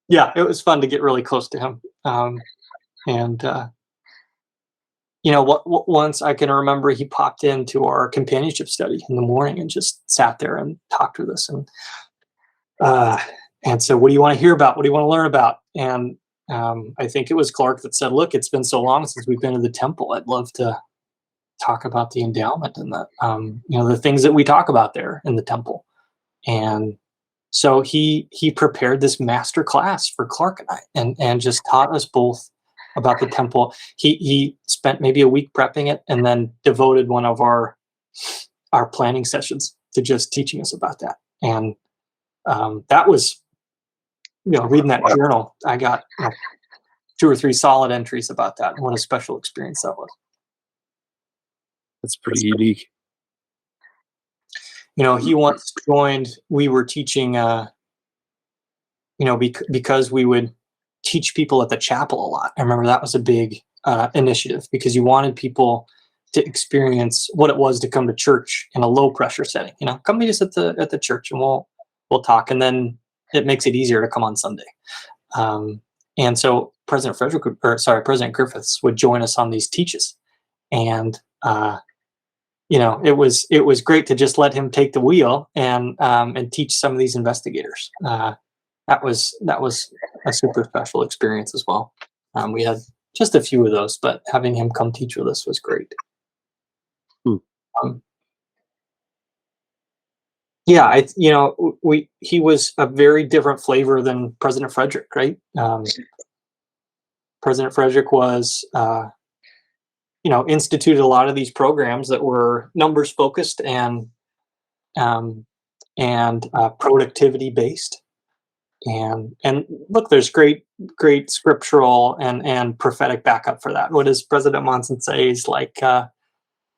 yeah, it was fun to get really close to him. Once I can remember, he popped into our companionship study in the morning and just sat there and talked with us. And so, what do you want to hear about? What do you want to learn about? And I think it was Clark that said, "Look, it's been so long since we've been to the temple. I'd love to talk about the endowment and the things that we talk about there in the temple." And so he prepared this master class for Clark and I, and just taught us both about the temple. He spent maybe a week prepping it, and then devoted one of our planning sessions to just teaching us about that. And that was, reading that journal, I got 2 or 3 solid entries about that, and what a special experience that was. That's pretty unique. He once joined, we were teaching, because we would teach people at the chapel a lot. I remember that was a big initiative, because you wanted people to experience what it was to come to church in a low pressure setting. Come meet us at the church, and we'll talk. And then it makes it easier to come on Sunday. And so President Griffiths would join us on these teaches. And, it was great to just let him take the wheel and teach some of these investigators. That was a super special experience as well. We had just a few of those, but having him come teach with us was great. Yeah, he was a very different flavor than President Fredrick, right? President Fredrick was, instituted a lot of these programs that were numbers focused and productivity based. And look, there's great scriptural and prophetic backup for that. What does President Monson say? Is like,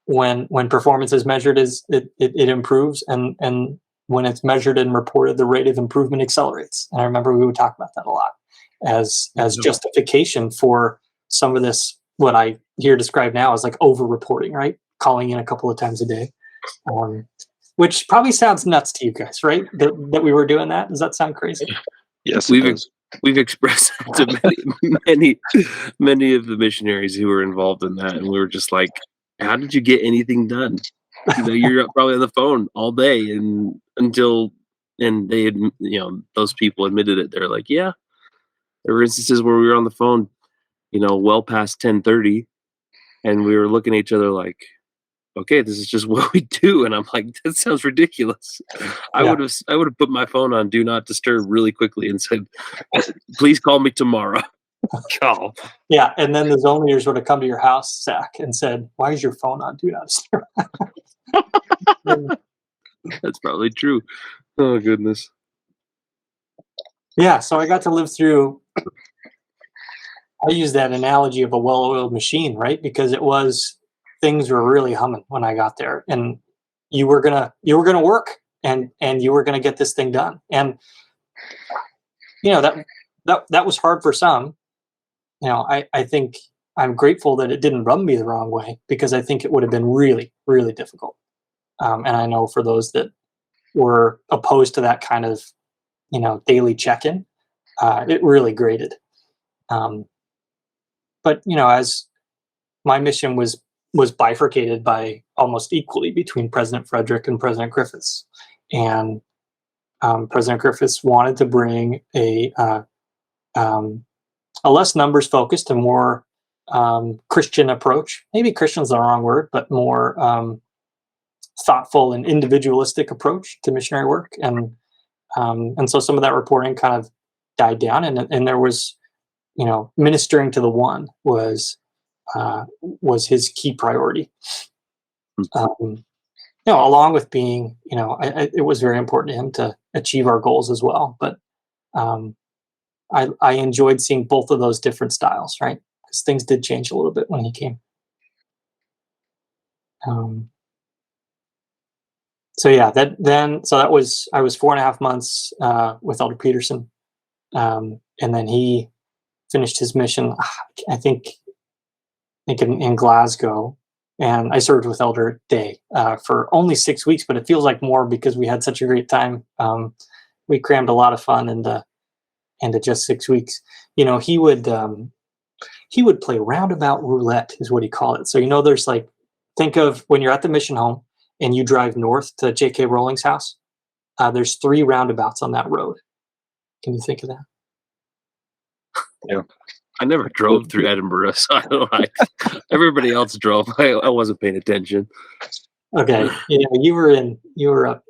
when performance is measured, it improves, and when it's measured and reported, the rate of improvement accelerates. And I remember we would talk about that a lot as justification for some of this, what I hear described now as like over-reporting, right? Calling in a couple of times a day, which probably sounds nuts to you guys, right? That we were doing that. Does that sound crazy? Yes, it does. We've expressed that to many of the missionaries who were involved in that, and we were just like, "How did you get anything done? You're probably on the phone all day and they those people admitted it. They're like, yeah, there were instances where we were on the phone, well past 10:30, and we were looking at each other like, okay, this is just what we do. And I'm like, that sounds ridiculous. I would have put my phone on do not disturb really quickly and said, please call me tomorrow. Call. Yeah, and then the zone leaders would have come to your house, Zack, and said, "Why is your phone on do not disturb?" That's probably true. Oh goodness. Yeah, so I got to live through. I use that analogy of a well-oiled machine, right? Because things were really humming when I got there, and you were gonna work, and you were gonna get this thing done, and that was hard for some. I think I'm grateful that it didn't rub me the wrong way, because I think it would have been really, really difficult. And I know for those that were opposed to that kind of, daily check-in, it really grated. But as my mission was bifurcated by almost equally between President Fredrick and President Griffiths, and President Griffiths wanted to bring a less numbers focused and more Christian approach. Maybe Christian's the wrong word, but more thoughtful and individualistic approach to missionary work. And so some of that reporting kind of died down, and there was, ministering to the one was his key priority. Along with being, it was very important to him to achieve our goals as well. But I enjoyed seeing both of those different styles, right? Because things did change a little bit when he came. I was 4.5 months with Elder Peterson, and then he finished his mission, I think in Glasgow, and I served with Elder Day for only 6 weeks, but it feels like more because we had such a great time. We crammed a lot of fun into just 6 weeks. He would play roundabout roulette, is what he called it. So there's think of when you're at the mission home and you drive north to J.K. Rowling's house. There's 3 roundabouts on that road. Can you think of that? Yeah. I never drove through Edinburgh, so I don't know. Everybody else drove. I wasn't paying attention. Okay, you were up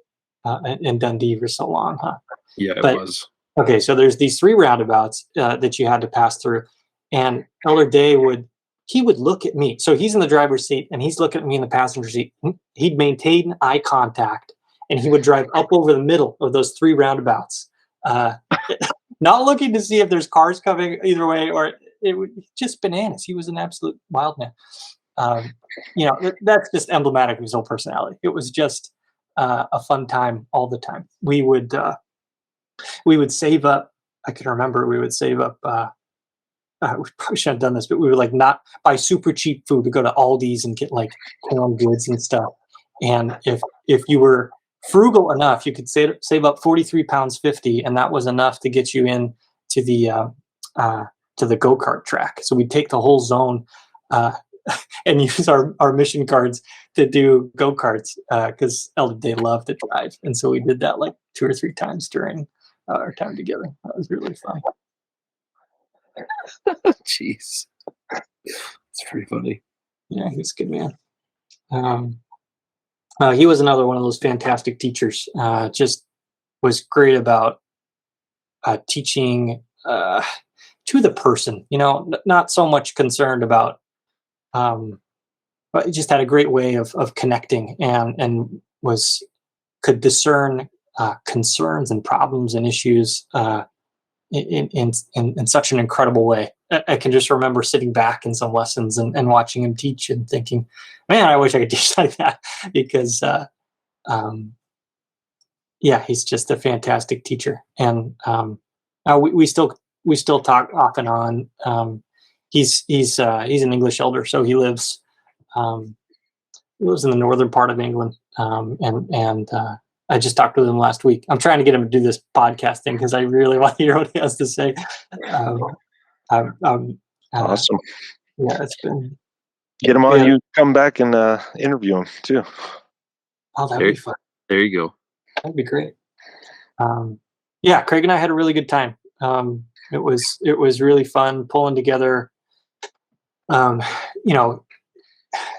in Dundee for so long, huh? Yeah, it was. Okay, so there's these 3 roundabouts that you had to pass through, and Elder Day would look at me. So he's in the driver's seat, and he's looking at me in the passenger seat. He'd maintain eye contact, and he would drive up over the middle of those 3 roundabouts, not looking to see if there's cars coming either way, or it was just bananas. He was an absolute wild man. That's just emblematic of his whole personality. It was just a fun time all the time. We would save up. I can remember we would save up. We probably shouldn't have done this, but we would not buy super cheap food. We go to Aldi's and get canned goods and stuff. And if you were frugal enough, you could save up 43 pounds 50, and that was enough to get you in to the go-kart track. So we'd take the whole zone and use our mission cards to do go-karts because Elder Day loved to drive, and so we did that 2 or 3 times during our time together. That was really fun. Jeez, it's pretty funny. Yeah, he's a good man. He was another one of those fantastic teachers. Just was great about teaching to the person. Not so much concerned about, but he just had a great way of connecting and could discern concerns and problems and issues in such an incredible way. I can just remember sitting back in some lessons and watching him teach and thinking, man, I wish I could teach like that, because he's just a fantastic teacher. And we still talk off and on. he's an English elder, so he lives in the northern part of England, and I just talked with him last week. I'm trying to get him to do this podcast thing because I really want to hear what he has to say. Awesome. Yeah, it's been. Get him on. You come back and interview him too. Oh, that'd be fun. There you go. That'd be great. Yeah, Craig and I had a really good time. It was really fun pulling together.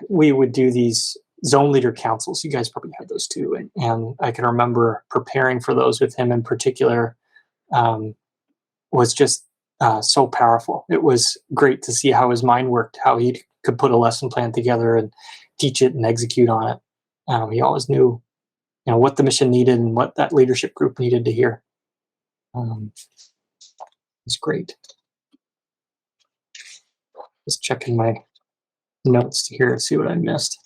We would do these zone leader councils. You guys probably had those too, and I can remember preparing for those with him in particular. Was just so powerful. It was great to see how his mind worked, how he could put a lesson plan together and teach it and execute on it. He always knew, what the mission needed and what that leadership group needed to hear. It's great. Just checking my notes to hear, see what I missed.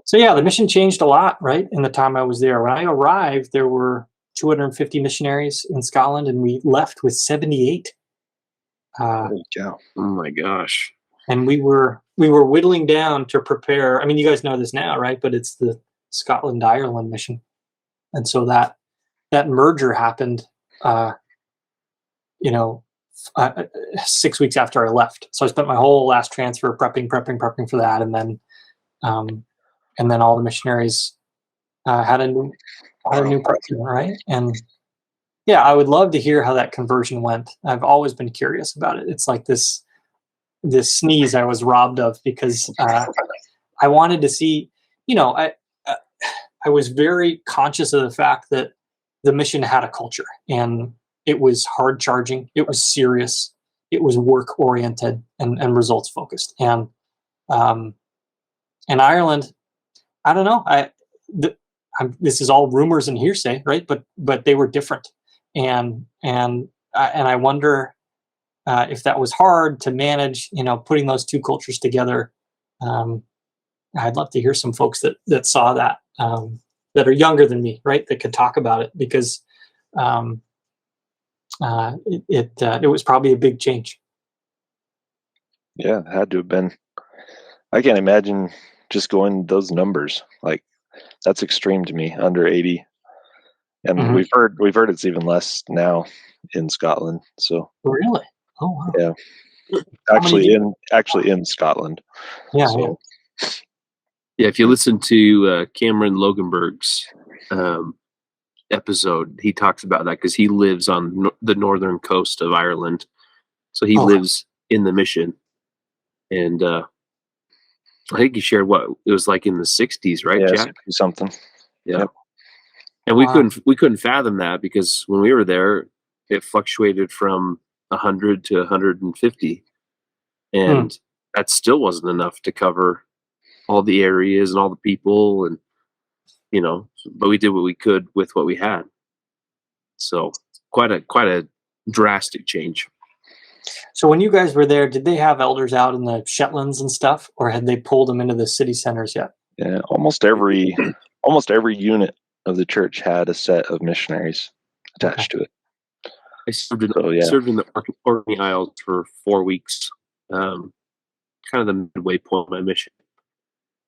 So yeah, the mission changed a lot, right? In the time I was there. When I arrived, there were 250 missionaries in Scotland, and we left with 78. Holy cow. Oh my gosh. And we were whittling down to prepare. I mean, you guys know this now, right? But it's the Scotland-Ireland mission. And so that merger happened, 6 weeks after I left. So I spent my whole last transfer prepping for that. And then all the missionaries had a new president, right? And yeah, I would love to hear how that conversion went. I've always been curious about it. It's like this sneeze I was robbed of because I wanted to see, I was very conscious of the fact that the mission had a culture, and it was hard charging, it was serious, it was work oriented and results focused. And Ireland, I don't know, this is all rumors and hearsay, right? But they were different, and I wonder if that was hard to manage, putting those two cultures together. I'd love to hear some folks that saw that, that are younger than me, right? That could talk about it, because it was probably a big change. Yeah, it had to have been. I can't imagine just going those numbers. Like, that's extreme to me, under 80. And Mhm. we've heard it's even less now in Scotland. So Really? Oh wow. yeah, actually in Scotland. Yeah. So, Yeah, if you listen to Cameron Loganberg's episode, he talks about that because he lives on the northern coast of Ireland. So he lives in the mission. And I think he shared what it was like in the 60s, right, yeah, Jack? something. Yeah. Yep. And we couldn't fathom that, because when we were there, it fluctuated from 100 to 150. And that still wasn't enough to cover all the areas and all the people, and but we did what we could with what we had. So quite a drastic change. So when you guys were there, did they have elders out in the Shetlands and stuff, or had they pulled them into the city centers yet? Yeah, almost every unit of the church had a set of missionaries attached to it. I served in the Orkney Isles for 4 weeks, kind of the midway point of my mission.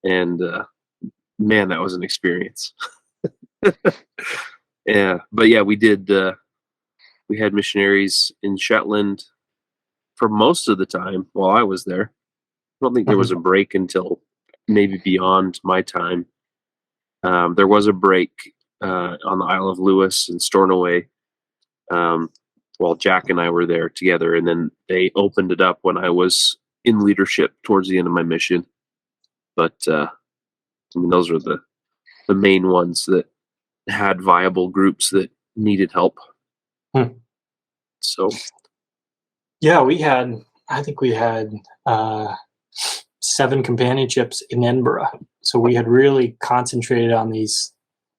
And man, that was an experience. Yeah, but yeah, we did. We had missionaries in Shetland for most of the time while I was there. I don't think there was a break until maybe beyond my time. There was a break on the Isle of Lewis and Stornoway while Jack and I were there together, and then they opened it up when I was in leadership towards the end of my mission. But those were the main ones that had viable groups that needed help. So yeah, I think we had 7 companionships in Edinburgh. So we had really concentrated on these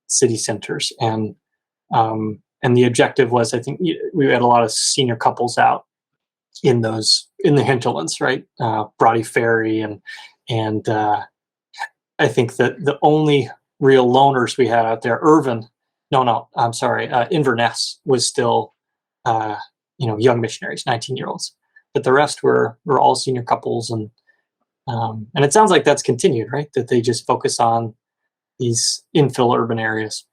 city centers, and the objective was, I think we had a lot of senior couples out in the hinterlands, right? Brodie Ferry and I think that the only real loners we had out there, Inverness was still, young missionaries, 19-year-olds. the rest were all senior couples, and it sounds like that's continued, right? That they just focus on these infill urban areas.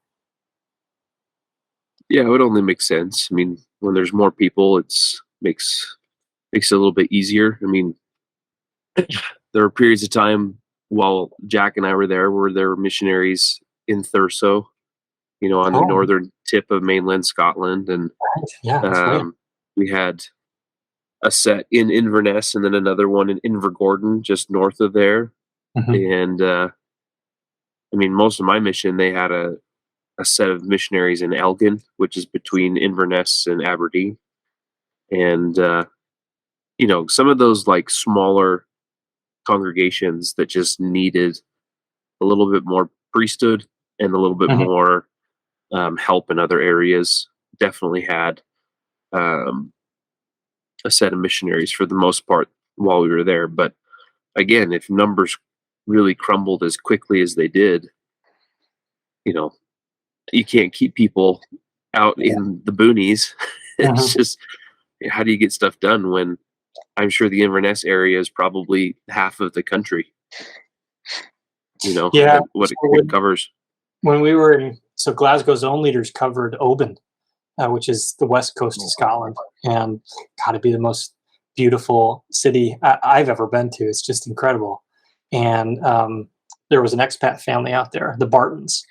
Yeah, it would only make sense. I mean, when there's more people, makes it a little bit easier. I mean, there were periods of time while Jack and I were there where there were missionaries in Thurso, on the northern tip of mainland Scotland, and yeah, that's right. We had a set in Inverness and then another one in Invergordon, just north of there. And I mean, most of my mission, they had a set of missionaries in Elgin, which is between Inverness and Aberdeen. And, some of those like smaller congregations that just needed a little bit more priesthood and a little bit more help in other areas definitely had a set of missionaries for the most part while we were there. But again, if numbers really crumbled as quickly as they did, you can't keep people out in the boonies. It's just, how do you get stuff done when I'm sure the Inverness area is probably half of the country? What it covers. When we were so Glasgow's own leaders covered Oban, which is the west coast of Scotland, and got to be the most beautiful city I've ever been to. It's just incredible. And there was an expat family out there, the Bartons,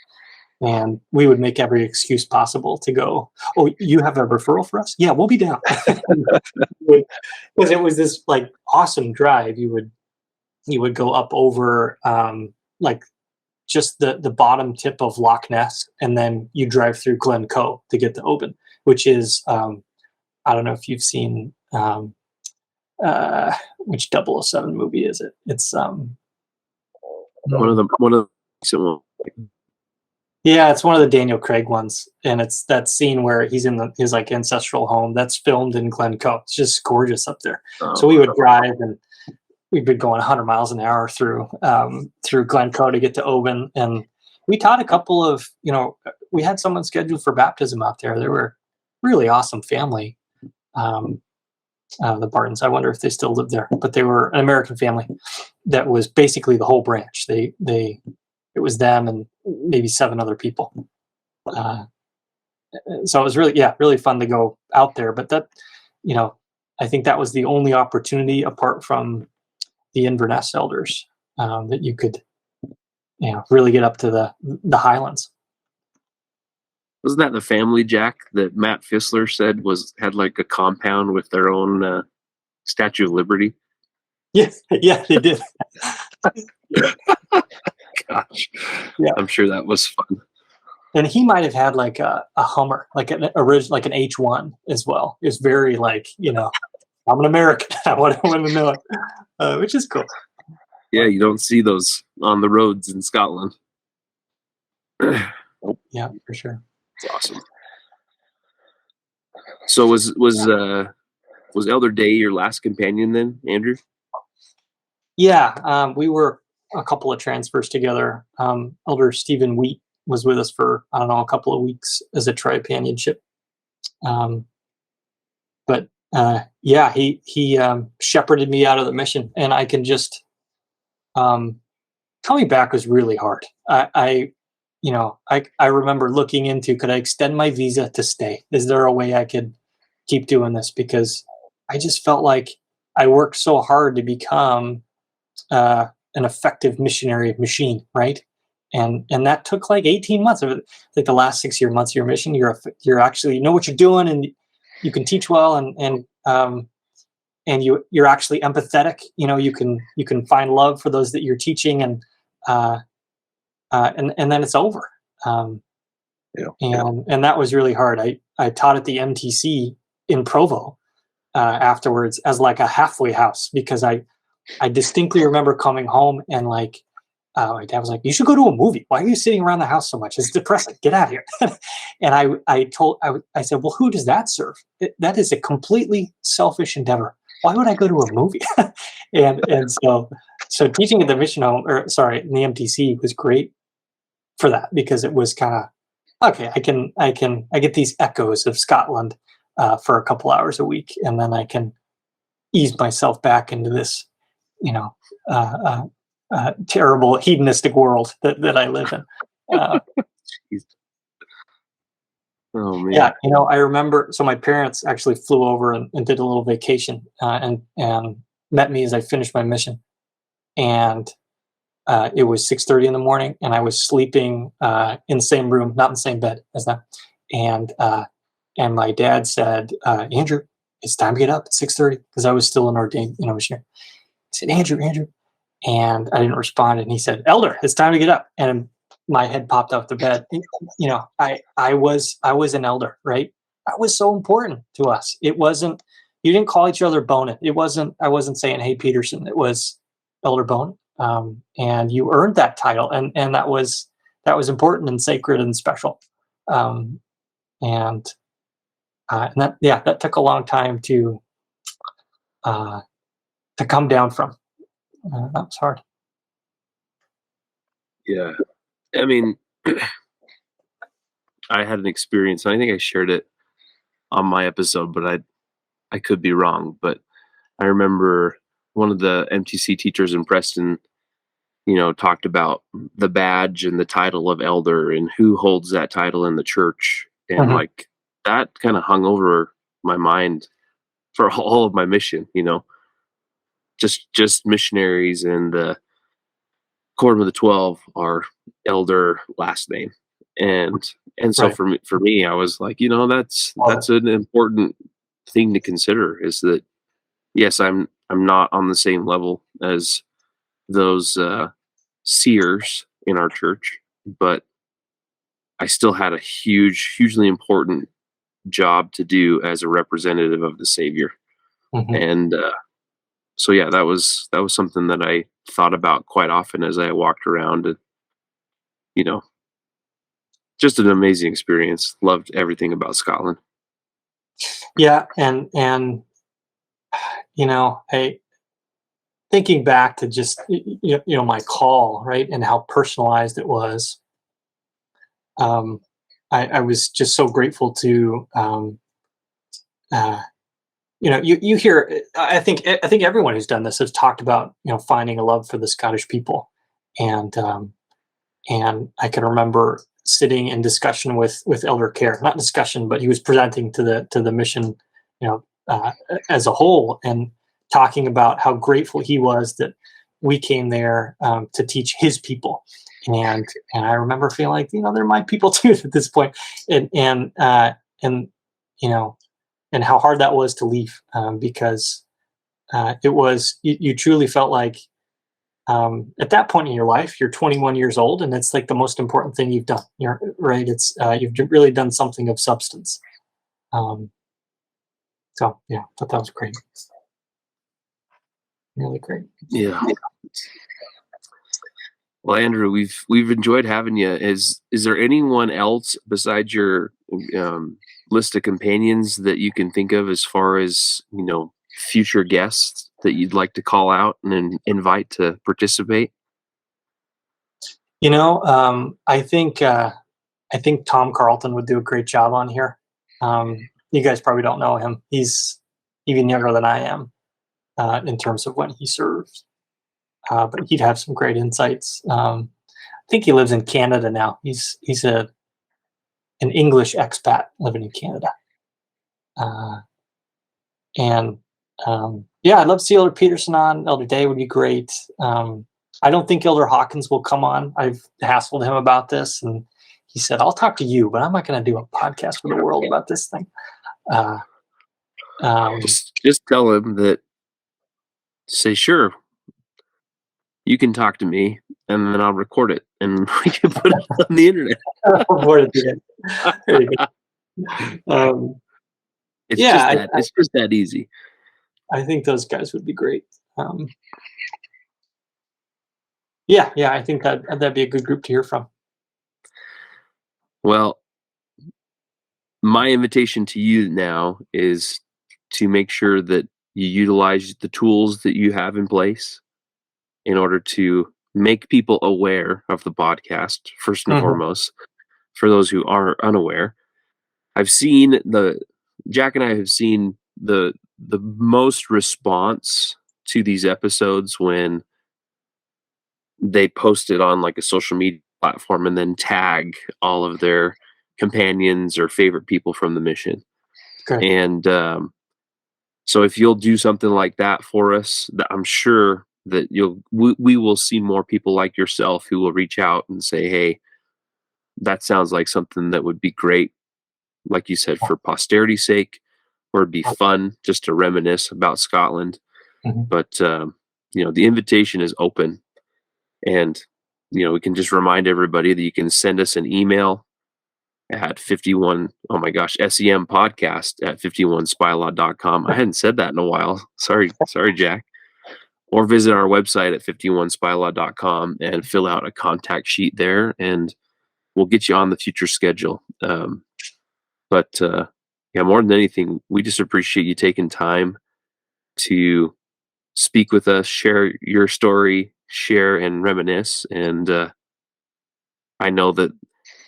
and we would make every excuse possible to go. Oh, you have a referral for us? Yeah, we'll be down. Because it was this like awesome drive. You would go up over like just the bottom tip of Loch Ness, and then you drive through Glencoe to get to Oban, which is I don't know if you've seen which 007 movie is it? It's one of the recent ones. Yeah, it's one of the Daniel Craig ones, and it's that scene where he's in his like ancestral home that's filmed in Glencoe. It's just gorgeous up there. So we would drive, and we'd be going 100 miles an hour through Glencoe to get to Oban, and we taught a couple of we had someone scheduled for baptism out there. They were really awesome family, the Bartons. I wonder if they still live there, but they were an American family that was basically the whole branch. It was them and maybe 7 other people. So it was really fun to go out there. But that, I think that was the only opportunity apart from the Inverness elders that you could, really get up to the Highlands. Wasn't that the family, Jack, that Matt Fissler said had like a compound with their own Statue of Liberty? Yes, yeah, they did. Gosh, yeah, I'm sure that was fun. And he might have had like a Hummer, like an H1 as well. It was very like, I'm an American. I want to know it, which is cool. Yeah, you don't see those on the roads in Scotland. Yeah, for sure. It's awesome. So was Elder Day your last companion then, Andrew? Yeah, we were a couple of transfers together. Elder Stephen Wheat was with us for, I don't know, a couple of weeks as a tri-companionship. But he shepherded me out of the mission, and I can just coming back was really hard. I remember looking into, could I extend my visa to stay? Is there a way I could keep doing this? Because I just felt like I worked so hard to become an effective missionary machine, right? And that took like 18 months of it. Like the last 6 months of your mission, you're actually know what you're doing, and you can teach well, and you're actually empathetic. You can find love for those that you're teaching, and then it's over. And that was really hard. I taught at the MTC in Provo afterwards as like a halfway house, because I distinctly remember coming home and like my dad was like, "You should go to a movie. Why are you sitting around the house so much? It's depressing. Get out of here." And I said, "Well, who does that serve? That is a completely selfish endeavor. Why would I go to a movie?" and so teaching at the mission home, in the MTC was great for that, because it was kind of okay. I get these echoes of Scotland for a couple hours a week, and then I can ease myself back into this, terrible hedonistic world that I live in. Jeez. Oh man. Yeah, I remember. So my parents actually flew over and did a little vacation, and met me as I finished my mission. And it was 6:30 in the morning, and I was sleeping in the same room, not in the same bed as them. And my dad said, "Andrew, it's time to get up at 6:30," because I was still an ordained, missionary. He said, "Andrew, Andrew," and I didn't respond. And he said, "Elder, it's time to get up." And my head popped out the bed. And, I was an elder, right? That was so important to us. It wasn't. You didn't call each other Bonin. It wasn't. I wasn't saying, "Hey, Peterson." It was Elder Bonin. And you earned that title, and that was important and sacred and special. And that took a long time to come down from. That was hard. Yeah. I mean, I had an experience, and I think I shared it on my episode, but I could be wrong. But I remember one of the MTC teachers in Preston, talked about the badge and the title of elder and who holds that title in the church. And like that kind of hung over my mind for all of my mission, just missionaries and the Quorum of the 12 are elder last name. And so Right. for me, I was like, that's an important thing to consider, is that yes, I'm not on the same level as those seers in our church, but I still had a hugely important job to do as a representative of the Savior. And so yeah, that was something that I thought about quite often as I walked around, and just an amazing experience. Loved everything about Scotland. Yeah, and I thinking back to just my call, right, and how personalized it was. I was just so grateful to you hear. I think everyone who's done this has talked about finding a love for the Scottish people, and I can remember sitting in discussion with Elder Care, not discussion, but he was presenting to the mission, as a whole, and talking about how grateful he was that we came there to teach his people. And I remember feeling like they're my people too at this point, and and how hard that was to leave, because it was you truly felt like at that point in your life, you're 21 years old, and it's like the most important thing you've done. You're right. It's you've really done something of substance. So yeah, thought that was great. Really great. Yeah. Well, Andrew, we've enjoyed having you. Is there anyone else besides your list of companions that you can think of as far as future guests that you'd like to call out and invite to participate? I think Tom Carlton would do a great job on here. You guys probably don't know him. He's even younger than I am in terms of when he serves. But he'd have some great insights. I think he lives in Canada now. He's an English expat living in Canada. I'd love to see Elder Peterson on. Elder Day would be great. I don't think Elder Hawkins will come on. I've hassled him about this, and he said, "I'll talk to you, but I'm not going to do a podcast for the world about this thing." Just tell him that. Say, sure, you can talk to me, and then I'll record it, and we can put it on the internet. There you go. It's just that easy. I think those guys would be great. I think that'd be a good group to hear from. Well, my invitation to you now is to make sure that you utilize the tools that you have in place in order to make people aware of the podcast, first and foremost. For those who are unaware, Jack and I have seen the the most response to these episodes when they post it on like a social media platform and then tag all of their companions or favorite people from the mission. Okay. And so if you'll do something like that for us, I'm sure that we will see more people like yourself who will reach out and say, hey, that sounds like something that would be great, like you said, for posterity's sake, or it'd be fun just to reminisce about Scotland. Mm-hmm. But the invitation is open, and we can just remind everybody that you can send us an email at SEM podcast at 51spylaw.com. I hadn't said that in a while. Sorry, Jack. Or visit our website at 51spylaw.com and fill out a contact sheet there, and we'll get you on the future schedule. But more than anything, we just appreciate you taking time to speak with us, share your story, share and reminisce. And I know that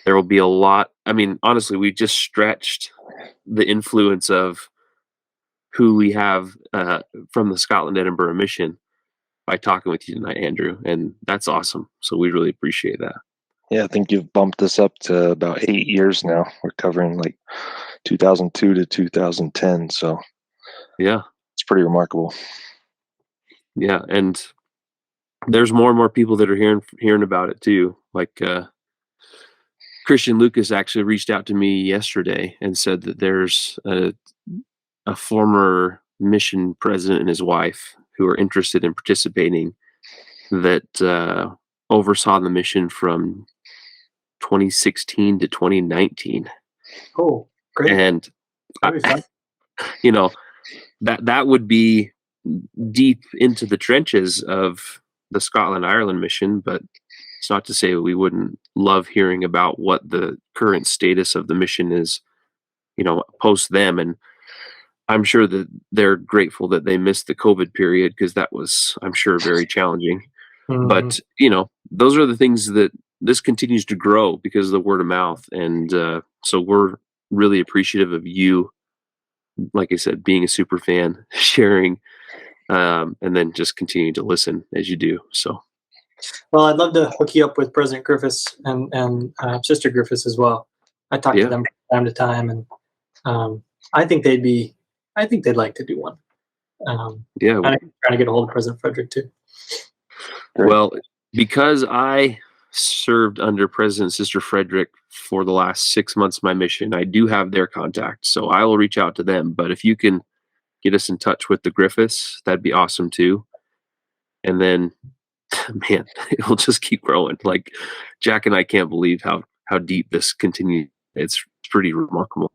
there will be a lot. I mean, honestly, we just stretched the influence of who we have from the Scotland Edinburgh Mission by talking with you tonight, Andrew. And that's awesome. So we really appreciate that. Yeah, I think you've bumped us up to about 8 years now. We're covering like 2002 to 2010. So yeah, it's pretty remarkable. Yeah, and there's more and more people that are hearing about it too. Like Christian Lucas actually reached out to me yesterday and said that there's a former mission president and his wife who are interested in participating that oversaw the mission from 2016 to 2019. Oh, great. And That'd be fun. that would be deep into the trenches of the Scotland Ireland mission, but it's not to say we wouldn't love hearing about what the current status of the mission is, post them. And I'm sure that they're grateful that they missed the COVID period, because that was, I'm sure, very challenging. Mm-hmm. But, those are the things that this continues to grow because of the word of mouth. And so we're really appreciative of you, like I said, being a super fan, sharing, and then just continuing to listen as you do. So, well, I'd love to hook you up with President Griffiths and Sister Griffiths as well. I talk to them from time to time, and I think they'd like to do one. I'm trying to get a hold of President Fredrick too. Well, because I served under President and Sister Fredrick for the last 6 months of my mission, I do have their contact, so I will reach out to them. But if you can get us in touch with the Griffiths, that'd be awesome too. And then, man, it'll just keep growing. Like Jack and I can't believe how deep this continues. It's pretty remarkable.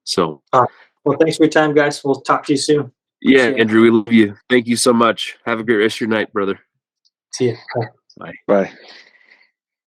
So, well, thanks for your time, guys. We'll talk to you soon. Yeah, Andrew, we love you. Thank you so much. Have a great rest of your night, brother. See you. Bye. Bye.